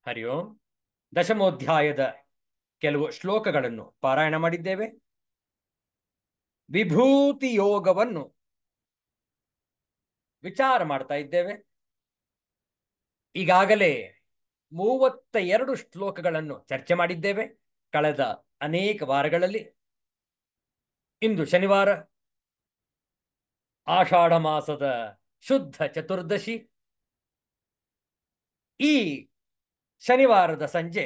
ಹರಿ ಓಂ. ದಶಮೋಧ್ಯಾಯದ ಕೆಲವು ಶ್ಲೋಕಗಳನ್ನು ಪಾರಾಯಣ ಮಾಡಿದ್ದೇವೆ. ವಿಭೂತಿ ಯೋಗವನ್ನು ವಿಚಾರ ಮಾಡ್ತಾ ಇದ್ದೇವೆ. ಈಗಾಗಲೇ 32 ಶ್ಲೋಕಗಳನ್ನು ಚರ್ಚೆ ಮಾಡಿದ್ದೇವೆ ಕಳೆದ ಅನೇಕ ವಾರಗಳಲ್ಲಿ. ಇಂದು ಶನಿವಾರ, ಆಷಾಢ ಮಾಸದ ಶುದ್ಧ ಚತುರ್ದಶಿ. ಈ ಶನಿವಾರದ ಸಂಜೆ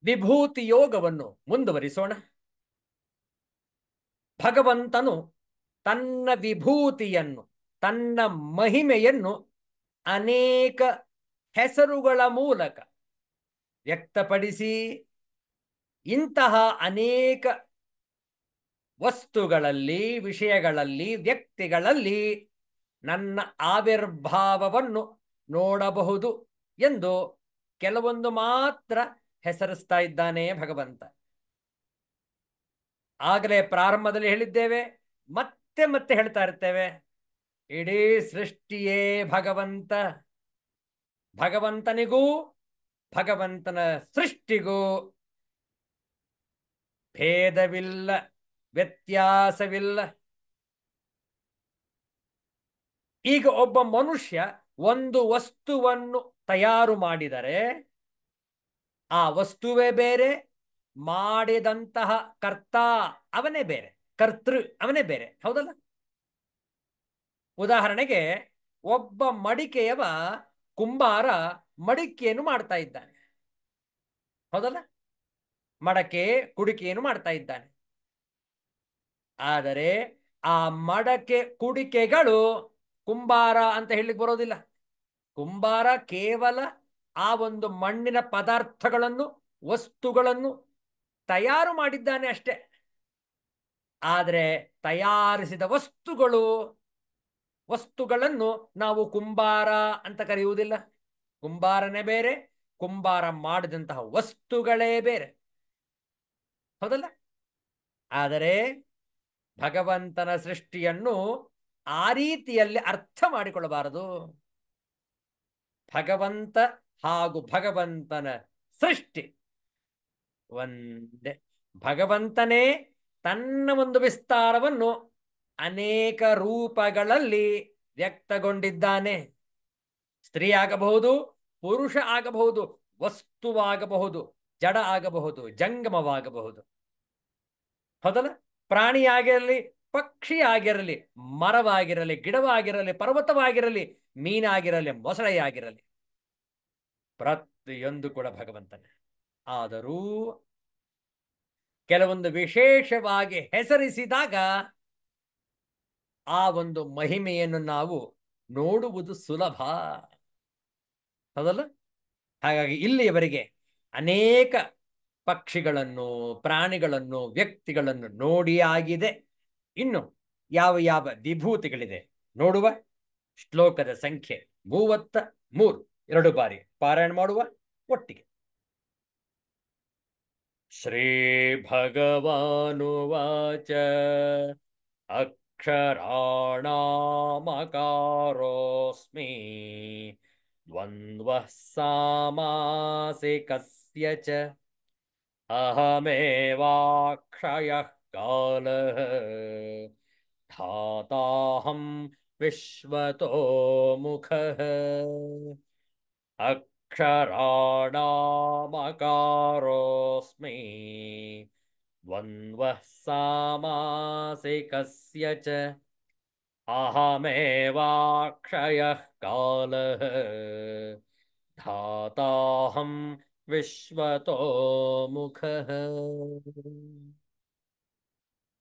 ವಿಭೂತಿ ಯೋಗವನ್ನು ಮುಂದುವರಿಸೋಣ. ಭಗವಂತನು ತನ್ನ ವಿಭೂತಿಯನ್ನು, ತನ್ನ ಮಹಿಮೆಯನ್ನು ಅನೇಕ ಹೆಸರುಗಳ ಮೂಲಕ ವ್ಯಕ್ತಪಡಿಸಿ ಇಂತಹ ಅನೇಕ ವಸ್ತುಗಳಲ್ಲಿ, ವಿಷಯಗಳಲ್ಲಿ, ವ್ಯಕ್ತಿಗಳಲ್ಲಿ ನನ್ನ ಆವಿರ್ಭಾವವನ್ನು ನೋಡಬಹುದು ಎಂದು ಕೆಲವೊಂದು ಮಾತ್ರ ಹೆಸರಿಸ್ತಾ ಇದ್ದಾನೆ ಭಗವಂತ. ಆಗಲೇ ಪ್ರಾರಂಭದಲ್ಲಿ ಹೇಳಿದ್ದೇವೆ, ಮತ್ತೆ ಮತ್ತೆ ಹೇಳ್ತಾ ಇರ್ತೇವೆ, ಇಡೀ ಸೃಷ್ಟಿಯೇ ಭಗವಂತ. ಭಗವಂತನಿಗೂ ಭಗವಂತನ ಸೃಷ್ಟಿಗೂ ಭೇದವಿಲ್ಲ, ವ್ಯತ್ಯಾಸವಿಲ್ಲ. ಈಗ ಒಬ್ಬ ಮನುಷ್ಯ ಒಂದು ವಸ್ತುವನ್ನು ತಯಾರು ಮಾಡಿದರೆ ಆ ವಸ್ತುವೇ ಬೇರೆ, ಮಾಡಿದಂತಹ ಕರ್ತ ಅವನೇ ಬೇರೆ, ಕರ್ತೃ ಅವನೇ ಬೇರೆ. ಹೌದಲ್ಲ? ಉದಾಹರಣೆಗೆ ಒಬ್ಬ ಮಡಿಕೆಯವ ಕುಂಬಾರ ಮಡಿಕೆಯನ್ನು ಮಾಡ್ತಾ ಇದ್ದಾನೆ. ಹೌದಲ್ಲ? ಮಡಕೆ ಕುಡಿಕೆಯನ್ನು ಮಾಡ್ತಾ ಇದ್ದಾನೆ. ಆದರೆ ಆ ಮಡಕೆ ಕುಡಿಕೆಗಳು ಕುಂಬಾರ ಅಂತ ಹೇಳಲಿಕ್ಕೆ ಬರೋದಿಲ್ಲ. ಕುಂಬಾರ ಕೇವಲ ಆ ಒಂದು ಮಣ್ಣಿನ ಪದಾರ್ಥಗಳನ್ನು, ವಸ್ತುಗಳನ್ನು ತಯಾರು ಮಾಡಿದ್ದಾನೆ ಅಷ್ಟೆ. ಆದರೆ ತಯಾರಿಸಿದ ವಸ್ತುಗಳನ್ನು ನಾವು ಕುಂಬಾರ ಅಂತ ಕರೆಯುವುದಿಲ್ಲ. ಕುಂಬಾರನೇ ಬೇರೆ, ಕುಂಬಾರ ಮಾಡಿದಂತಹ ವಸ್ತುಗಳೇ ಬೇರೆ. ಹೌದಲ್ಲ? ಆದರೆ ಭಗವಂತನ ಸೃಷ್ಟಿಯನ್ನು ಆ ರೀತಿಯಲ್ಲಿ ಅರ್ಥ ಮಾಡಿಕೊಳ್ಳಬಾರದು. ಭಗವಂತ ಹಾಗೂ ಭಗವಂತನ ಸೃಷ್ಟಿ ಒಂದೇ. ಭಗವಂತನೇ ತನ್ನ ಒಂದು ವಿಸ್ತಾರವನ್ನು ಅನೇಕ ರೂಪಗಳಲ್ಲಿ ವ್ಯಕ್ತಗೊಂಡಿದ್ದಾನೆ. ಸ್ತ್ರೀ ಆಗಬಹುದು, ಪುರುಷ ಆಗಬಹುದು, ವಸ್ತುವಾಗಬಹುದು, ಜಡ ಆಗಬಹುದು, ಜಂಗಮವಾಗಬಹುದು. ಹೌದಲ್ಲ? ಪ್ರಾಣಿಯಾಗಿರಲಿ, ಪಕ್ಷಿ ಆಗಿರಲಿ, ಮರವಾಗಿರಲಿ, ಗಿಡವಾಗಿರಲಿ, ಪರ್ವತವಾಗಿರಲಿ, ಮೀನಾಗಿರಲಿ, ಮೊಸಳೆಯಾಗಿರಲಿ, ಪ್ರತಿಯೊಂದು ಕೂಡ ಭಗವಂತನೇ. ಆದರೂ ಕೆಲವೊಂದು ವಿಶೇಷವಾಗಿ ಹೆಸರಿಸಿದಾಗ ಆ ಒಂದು ಮಹಿಮೆಯನ್ನು ನಾವು ನೋಡುವುದು ಸುಲಭ. ಹೌದಲ್ಲ? ಹಾಗಾಗಿ ಇಲ್ಲಿಯವರೆಗೆ ಅನೇಕ ಪಕ್ಷಿಗಳನ್ನು, ಪ್ರಾಣಿಗಳನ್ನು, ವ್ಯಕ್ತಿಗಳನ್ನು ನೋಡಿ ಆಗಿದೆ. ಇನ್ನು ಯಾವ ಯಾವ ವಿಭೂತಿಗಳಿದೆ ನೋಡುವ. ಶ್ಲೋಕದ ಸಂಖ್ಯೆ 33, 2 ಬಾರಿ ಪಾರಾಯಣ ಮಾಡುವ ಒಟ್ಟಿಗೆ. ಶ್ರೀ ಭಗವಾನುವಾಚ ಅಕ್ಷರಾಣಾಮಕಾರೋಸ್ಮಿ ದ್ವಂದ್ವಃ ಸಾಮಾಸಿಕಸ್ಯ ಚ ಅಹಮೇವಾಕ್ಷಯಃ ಕಾಲಃ ಧಾತಾಹಂ ವಿಶ್ವತೋ ಮುಖಃ. ಅಕ್ಷರಾಣಾಮಕಾರೋಸ್ಮಿ ದ್ವಂದ್ವಃ ಸಾಮಾಸಿಕಸ್ಯ ಚ ಅಹಮೇವಾಕ್ಷಯಃ ಕಾಲಃ ಧಾತಾಹಂ ವಿಶ್ವತೋ ಮುಖಃ.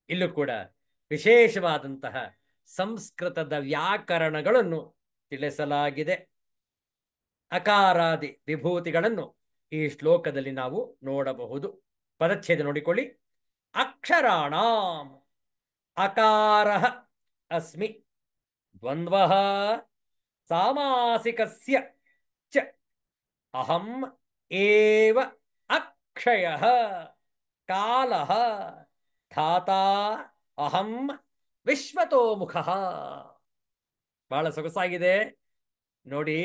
ಇಲ್ಲೂ ಕೂಡ ವಿಶೇಷವಾದಂತಹ ಸಂಸ್ಕೃತದ ವ್ಯಾಕರಣಗಳನ್ನು ತಿಳಿಸಲಾಗಿದೆ. ಅಕಾರಾದಿ ವಿಭೂತಿಗಳನ್ನು ಈ ಶ್ಲೋಕದಲ್ಲಿ ನಾವು ನೋಡಬಹುದು. ಪದಚ್ಛೇದ ನೋಡಿಕೊಳ್ಳಿ. ಅಕ್ಷರಾಣಾಂ ಅಕಾರಃ ಅಸ್ಮಿ ದ್ವಂದ್ವಃ ಸಾಮಾಸಿಕಸ್ಯ ಚ ಅಹಂ ಏವ ಅಕ್ಷಯಃ ಕಾಲಃ ಧಾತಾ ಅಹಂ ವಿಶ್ವತೋ ಮುಖಃ. ಬಹಳ ಸೊಗಸಾಗಿದೆ ನೋಡಿ.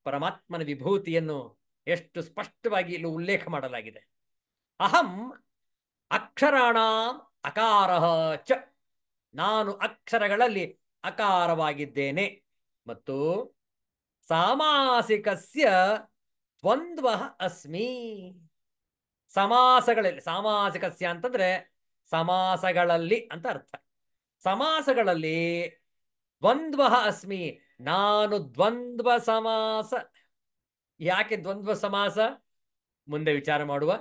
ಪರಮಾತ್ಮನ ವಿಭೂತಿಯನ್ನು ಎಷ್ಟು ಸ್ಪಷ್ಟವಾಗಿ ಇಲ್ಲಿ ಉಲ್ಲೇಖ ಮಾಡಲಾಗಿದೆ. ಅಹಂ ಅಕ್ಷರಾಣಾಂ ಅಕಾರಃ ಚ, ನಾನು ಅಕ್ಷರಗಳಲ್ಲಿ ಅಕಾರವಾಗಿದ್ದೇನೆ. ಮತ್ತು ಸಾಮಾಸಿಕಸ್ಯ ದ್ವಂದ್ವಃ ಅಸ್ಮಿ, ಸಮಾಸಗಳಲ್ಲಿ, ಸಾಮಾಸಿಕಸ್ಯ ಅಂತಂದ್ರೆ ಸಮಾಸಗಳಲ್ಲಿ ಅಂತ ಅರ್ಥ. ಸಮಾಸಗಳಲ್ಲಿ ದ್ವಂದ್ವಃ ಅಸ್ಮಿ, ನಾನು ದ್ವಂದ್ವ ಸಮಾಸ. ಯಾಕೆ ದ್ವಂದ್ವ ಸಮಾಸ? ಮುಂದೆ ವಿಚಾರ ಮಾಡುವ.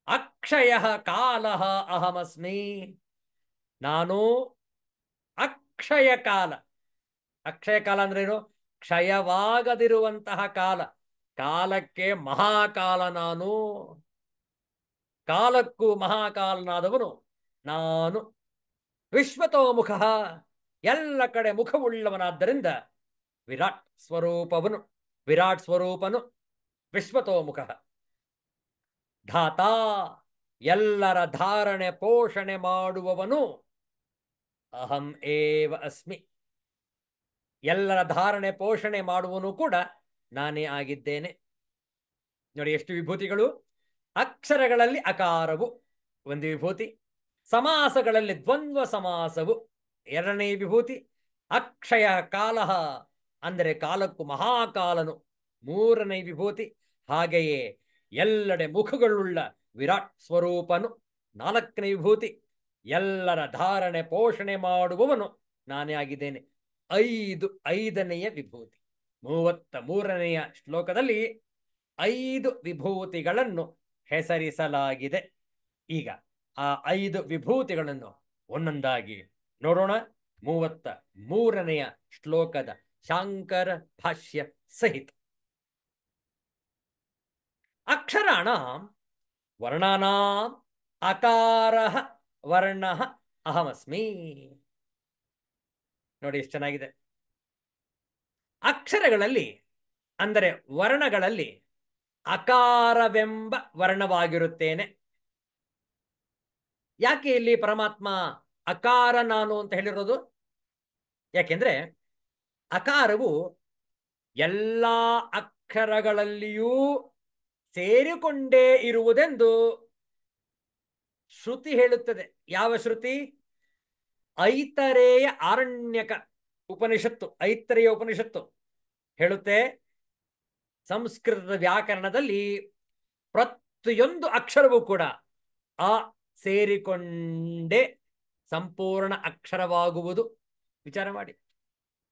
ಅಕ್ಷಯ ಕಾಲಃ ಅಹಮಸ್ಮಿ, ನಾನು ಅಕ್ಷಯ ಕಾಲ. ಅಕ್ಷಯ ಕಾಲ ಅಂದ್ರೇನು? ಕ್ಷಯವಾಗದಿರುವಂತಹ ಕಾಲ. ಕಾಲಕ್ಕೆ ಮಹಾಕಾಲ ನಾನು, ಕಾಲಕ್ಕೂ ಮಹಾಕಾಲನಾದವನು ನಾನು. ವಿಶ್ವತೋಮುಖ, ಎಲ್ಲ ಕಡೆ ಮುಖವುಳ್ಳವನಾದ್ದರಿಂದ ವಿರಾಟ್ ಸ್ವರೂಪವನು, ವಿರಾಟ್ ಸ್ವರೂಪನು ವಿಶ್ವತೋಮುಖ. ಧಾತಾ, ಎಲ್ಲರ ಧಾರಣೆ ಪೋಷಣೆ ಮಾಡುವವನು ಅಹಂ ಏವ ಅಸ್ಮಿ, ಎಲ್ಲರ ಧಾರಣೆ ಪೋಷಣೆ ಮಾಡುವನು ಕೂಡ ನಾನೇ ಆಗಿದ್ದೇನೆ. ನೋಡಿ ಎಷ್ಟು ವಿಭೂತಿಗಳು. ಅಕ್ಷರಗಳಲ್ಲಿ ಅಕಾರವು ಒಂದು ವಿಭೂತಿ, ಸಮಾಸಗಳಲ್ಲಿ ದ್ವಂದ್ವ ಸಮಾಸವು ಎರಡನೇ ವಿಭೂತಿ, ಅಕ್ಷಯ ಕಾಲಃ ಅಂದರೆ ಕಾಲಕ್ಕೂ ಮಹಾಕಾಲನು ಮೂರನೇ ವಿಭೂತಿ, ಹಾಗೆಯೇ ಎಲ್ಲೆಡೆ ಮುಖಗಳುಳ್ಳ ವಿರಾಟ್ ಸ್ವರೂಪನು ನಾಲ್ಕನೇ ವಿಭೂತಿ, ಎಲ್ಲರ ಧಾರಣೆ ಪೋಷಣೆ ಮಾಡುವವನು ನಾನೇ ಆಗಿದ್ದೇನೆ ಐದನೆಯ ವಿಭೂತಿ. 33ನೆಯ ಶ್ಲೋಕದಲ್ಲಿ 5 ವಿಭೂತಿಗಳನ್ನು ಹೆಸರಿಸಲಾಗಿದೆ. ಈಗ ಆ 5 ವಿಭೂತಿಗಳನ್ನು ಒಂದೊಂದಾಗಿ ನೋಡೋಣ. 33ನೆಯ ಶ್ಲೋಕದ ಶಾಂಕರ ಭಾಷ್ಯ ಸಹಿತ. ಅಕ್ಷರಾಣಾಂ ವರ್ಣಾನಾಂ ಅಕಾರಃ ವರ್ಣಃ ಅಹಮಸ್ಮಿ. ನೋಡಿ ಎಷ್ಟು ಚೆನ್ನಾಗಿದೆ. ಅಕ್ಷರಗಳಲ್ಲಿ ಅಂದರೆ ವರ್ಣಗಳಲ್ಲಿ ಅಕಾರವೆಂಬ ವರ್ಣವಾಗಿರುತ್ತೇನೆ. ಯಾಕೆ ಇಲ್ಲಿ ಪರಮಾತ್ಮ ಅಕಾರ ನಾನು ಅಂತ ಹೇಳಿರೋದು? ಯಾಕೆಂದ್ರೆ ಅಕಾರವು ಎಲ್ಲ ಅಕ್ಷರಗಳಲ್ಲಿಯೂ ಸೇರಿಕೊಂಡೇ ಇರುವುದೆಂದು ಶ್ರುತಿ ಹೇಳುತ್ತದೆ. ಯಾವ ಶ್ರುತಿ? ಐತರೇಯ ಆರಣ್ಯಕ ಉಪನಿಷತ್ತು, ಐತರೇಯ ಉಪನಿಷತ್ತು ಹೇಳುತ್ತೆ, ಸಂಸ್ಕೃತದ ವ್ಯಾಕರಣದಲ್ಲಿ ಪ್ರತಿಯೊಂದು ಅಕ್ಷರವೂ ಕೂಡ ಆ ಸೇರಿಕೊಂಡೇ ಸಂಪೂರ್ಣ ಅಕ್ಷರವಾಗುವುದು. ವಿಚಾರ ಮಾಡಿ.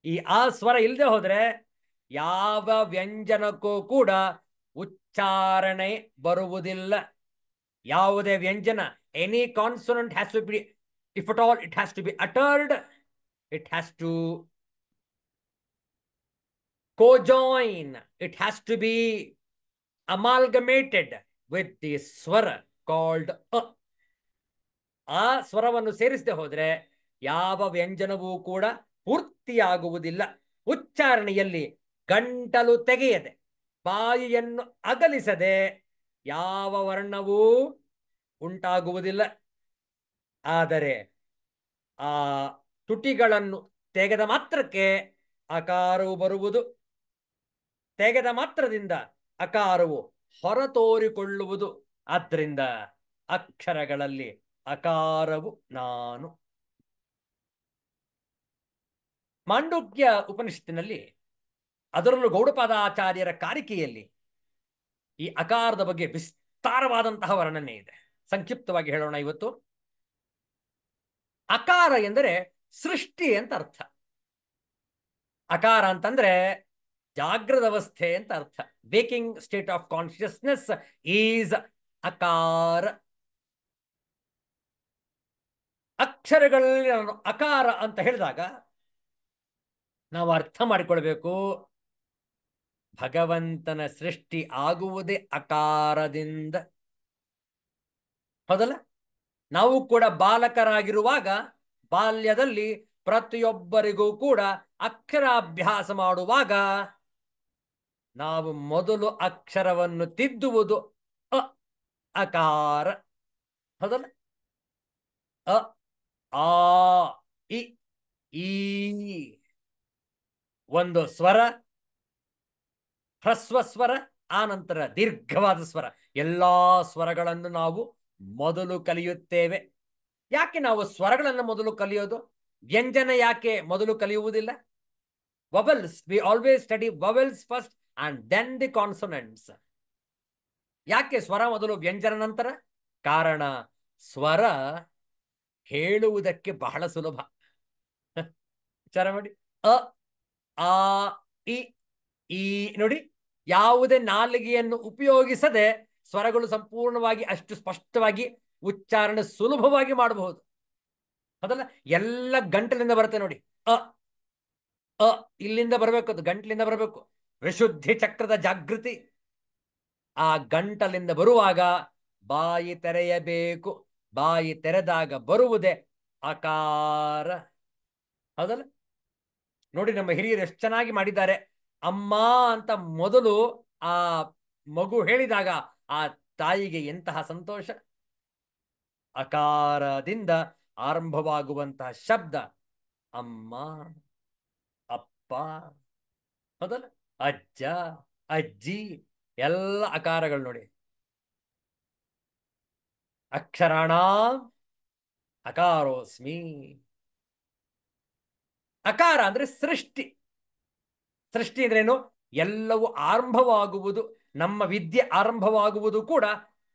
ಈ ಆ ಸ್ವರ ಇಲ್ಲದೆ ಹೋದ್ರೆ ಯಾವ ವ್ಯಂಜನಕ್ಕೂ ಕೂಡ ಉಚ್ಚಾರಣೆ ಬರುವುದಿಲ್ಲ. ಯಾವುದೇ ವ್ಯಂಜನ, any consonant has to be, if at all it has to be uttered, it has to co-join, it has to be amalgamated with the swara called a. ಆ ಸ್ವರವನ್ನು ಸೇರಿಸದೆ ಹೋದ್ರೆ ಯಾವ ವ್ಯಂಜನವೂ ಕೂಡ ಪೂರ್ತಿಯಾಗುವುದಿಲ್ಲ. ಉಚ್ಚಾರಣೆಯಲ್ಲಿ ಗಂಟಲು ತೆಗೆಯದೆ, ಬಾಯಿಯನ್ನು ಅಗಲಿಸದೆ ಯಾವ ವರ್ಣವೂ ಉಂಟಾಗುವುದಿಲ್ಲ. ಆದರೆ ಆ ತುಟಿಗಳನ್ನು ತೆಗೆದ ಮಾತ್ರಕ್ಕೆ ಅಕಾರವು ಬರುವುದು. ತೆಗೆದ ಮಾತ್ರದಿಂದ ಅಕಾರವು ಹೊರತೋರಿಕೊಳ್ಳುವುದು. ಆದ್ದರಿಂದ ಅಕ್ಷರಗಳಲ್ಲಿ ಅಕಾರವು ನಾನು. ಮಾಂಡುಕ್ಯ ಉಪನಿಷತ್ತಿನಲ್ಲಿ, ಅದರಲ್ಲೂ ಗೌಡಪಾದಾಚಾರ್ಯರ ಕಾರಿಕೆಯಲ್ಲಿ ಈ ಅಕಾರದ ಬಗ್ಗೆ ವಿಸ್ತಾರವಾದಂತಹ ವರ್ಣನೆ ಇದೆ. ಸಂಕ್ಷಿಪ್ತವಾಗಿ ಹೇಳೋಣ ಇವತ್ತು. ಅಕಾರ ಎಂದರೆ ಸೃಷ್ಟಿ ಅಂತ ಅರ್ಥ. ಅಕಾರ ಅಂತಂದ್ರೆ ಜಾಗೃತ ಅವಸ್ಥೆ ಅಂತ ಅರ್ಥ. Waking state of consciousness is ಅಕಾರ. ಅಕ್ಷರಗಳಲ್ಲಿ ನಾನು ಅಕಾರ ಅಂತ ಹೇಳಿದಾಗ ನಾವು ಅರ್ಥ ಮಾಡಿಕೊಳ್ಬೇಕು, ಭಗವಂತನ ಸೃಷ್ಟಿ ಆಗುವುದೇ ಅಕಾರದಿಂದ. ಹೌದಲ್ಲ? ನಾವು ಕೂಡ ಬಾಲಕರಾಗಿರುವಾಗ ಬಾಲ್ಯದಲ್ಲಿ ಪ್ರತಿಯೊಬ್ಬರಿಗೂ ಕೂಡ ಅಕ್ಷರಾಭ್ಯಾಸ ಮಾಡುವಾಗ ನಾವು ಮೊದಲು ಅಕ್ಷರವನ್ನು ತಿದ್ದುವುದು ಅ, ಅಕಾರ. ಹೌದಲ್ಲ? ಅ, ಆ, ಇ, ಈ ಒಂದು ಸ್ವರ, ಹ್ರಸ್ವ ಸ್ವರ, ಆ ನಂತರ ದೀರ್ಘವಾದ ಸ್ವರ. ಎಲ್ಲಾ ಸ್ವರಗಳನ್ನು ನಾವು ಮೊದಲು ಕಲಿಯುತ್ತೇವೆ. ಯಾಕೆ ನಾವು ಸ್ವರಗಳನ್ನು ಮೊದಲು ಕಲಿಯೋದು? ವ್ಯಂಜನ ಯಾಕೆ ಮೊದಲು ಕಲಿಯುವುದಿಲ್ಲ? Vowels, we always study vowels first and then the consonants. ಯಾಕೆ ಸ್ವರ ಮೊದಲು ವ್ಯಂಜನ ನಂತರ? ಕಾರಣ ಸ್ವರ ಹೇಳುವುದಕ್ಕೆ ಬಹಳ ಸುಲಭ. ವಿಚಾರ ಮಾಡಿ. ಅ, ಆ, ಇ, ಈ ನೋಡಿ, ಯಾವುದೇ ನಾಲಿಗೆಯನ್ನು ಉಪಯೋಗಿಸದೆ ಸ್ವರಗಳು ಸಂಪೂರ್ಣವಾಗಿ ಅಷ್ಟು ಸ್ಪಷ್ಟವಾಗಿ ಉಚ್ಚಾರಣೆ ಸುಲಭವಾಗಿ ಮಾಡಬಹುದು. ಅದಲ್ಲ, ಎಲ್ಲ ಗಂಟಲಿಂದ ಬರುತ್ತೆ ನೋಡಿ. ಅ, ಅ ಇಲ್ಲಿಂದ ಬರಬೇಕು, ಅದು ಗಂಟಲಿಂದ ಬರಬೇಕು. ವಿಶುದ್ಧಿ ಚಕ್ರದ ಜಾಗೃತಿ ಆ ಗಂಟಲಿಂದ ಬರುವಾಗ ಬಾಯಿ ತೆರೆಯಬೇಕು. ಬಾಯಿ ತೆರೆದಾಗ ಬರುವುದೇ ಅಕಾರ. ಹೌದಲ್ಲ? ನೋಡಿ, ನಮ್ಮ ಹಿರಿಯರು ಎಷ್ಟು ಚೆನ್ನಾಗಿ ಮಾಡಿದ್ದಾರೆ. ಅಮ್ಮ ಅಂತ ಮೊದಲು ಆ ಮಗು ಹೇಳಿದಾಗ ಆ ತಾಯಿಗೆ ಎಂತಹ ಸಂತೋಷ. ಅಕಾರದಿಂದ ಆರಂಭವಾಗುವಂತಹ ಶಬ್ದ ಅಮ್ಮ, ಅಪ್ಪ. ಹೌದಲ್ಲ? ಅಜ್ಜ, ಅಜ್ಜಿ, ಎಲ್ಲ ಅಕಾರಗಳು ನೋಡಿ. ಅಕ್ಷರಾಣ ಅಕಾರೋಸ್ಮಿ. ಅಕಾರ ಅಂದ್ರೆ ಸೃಷ್ಟಿ. ಸೃಷ್ಟಿ ಅಂದ್ರೇನು? ಎಲ್ಲವೂ ಆರಂಭವಾಗುವುದು, ನಮ್ಮ ವಿದ್ಯೆ ಆರಂಭವಾಗುವುದು ಕೂಡ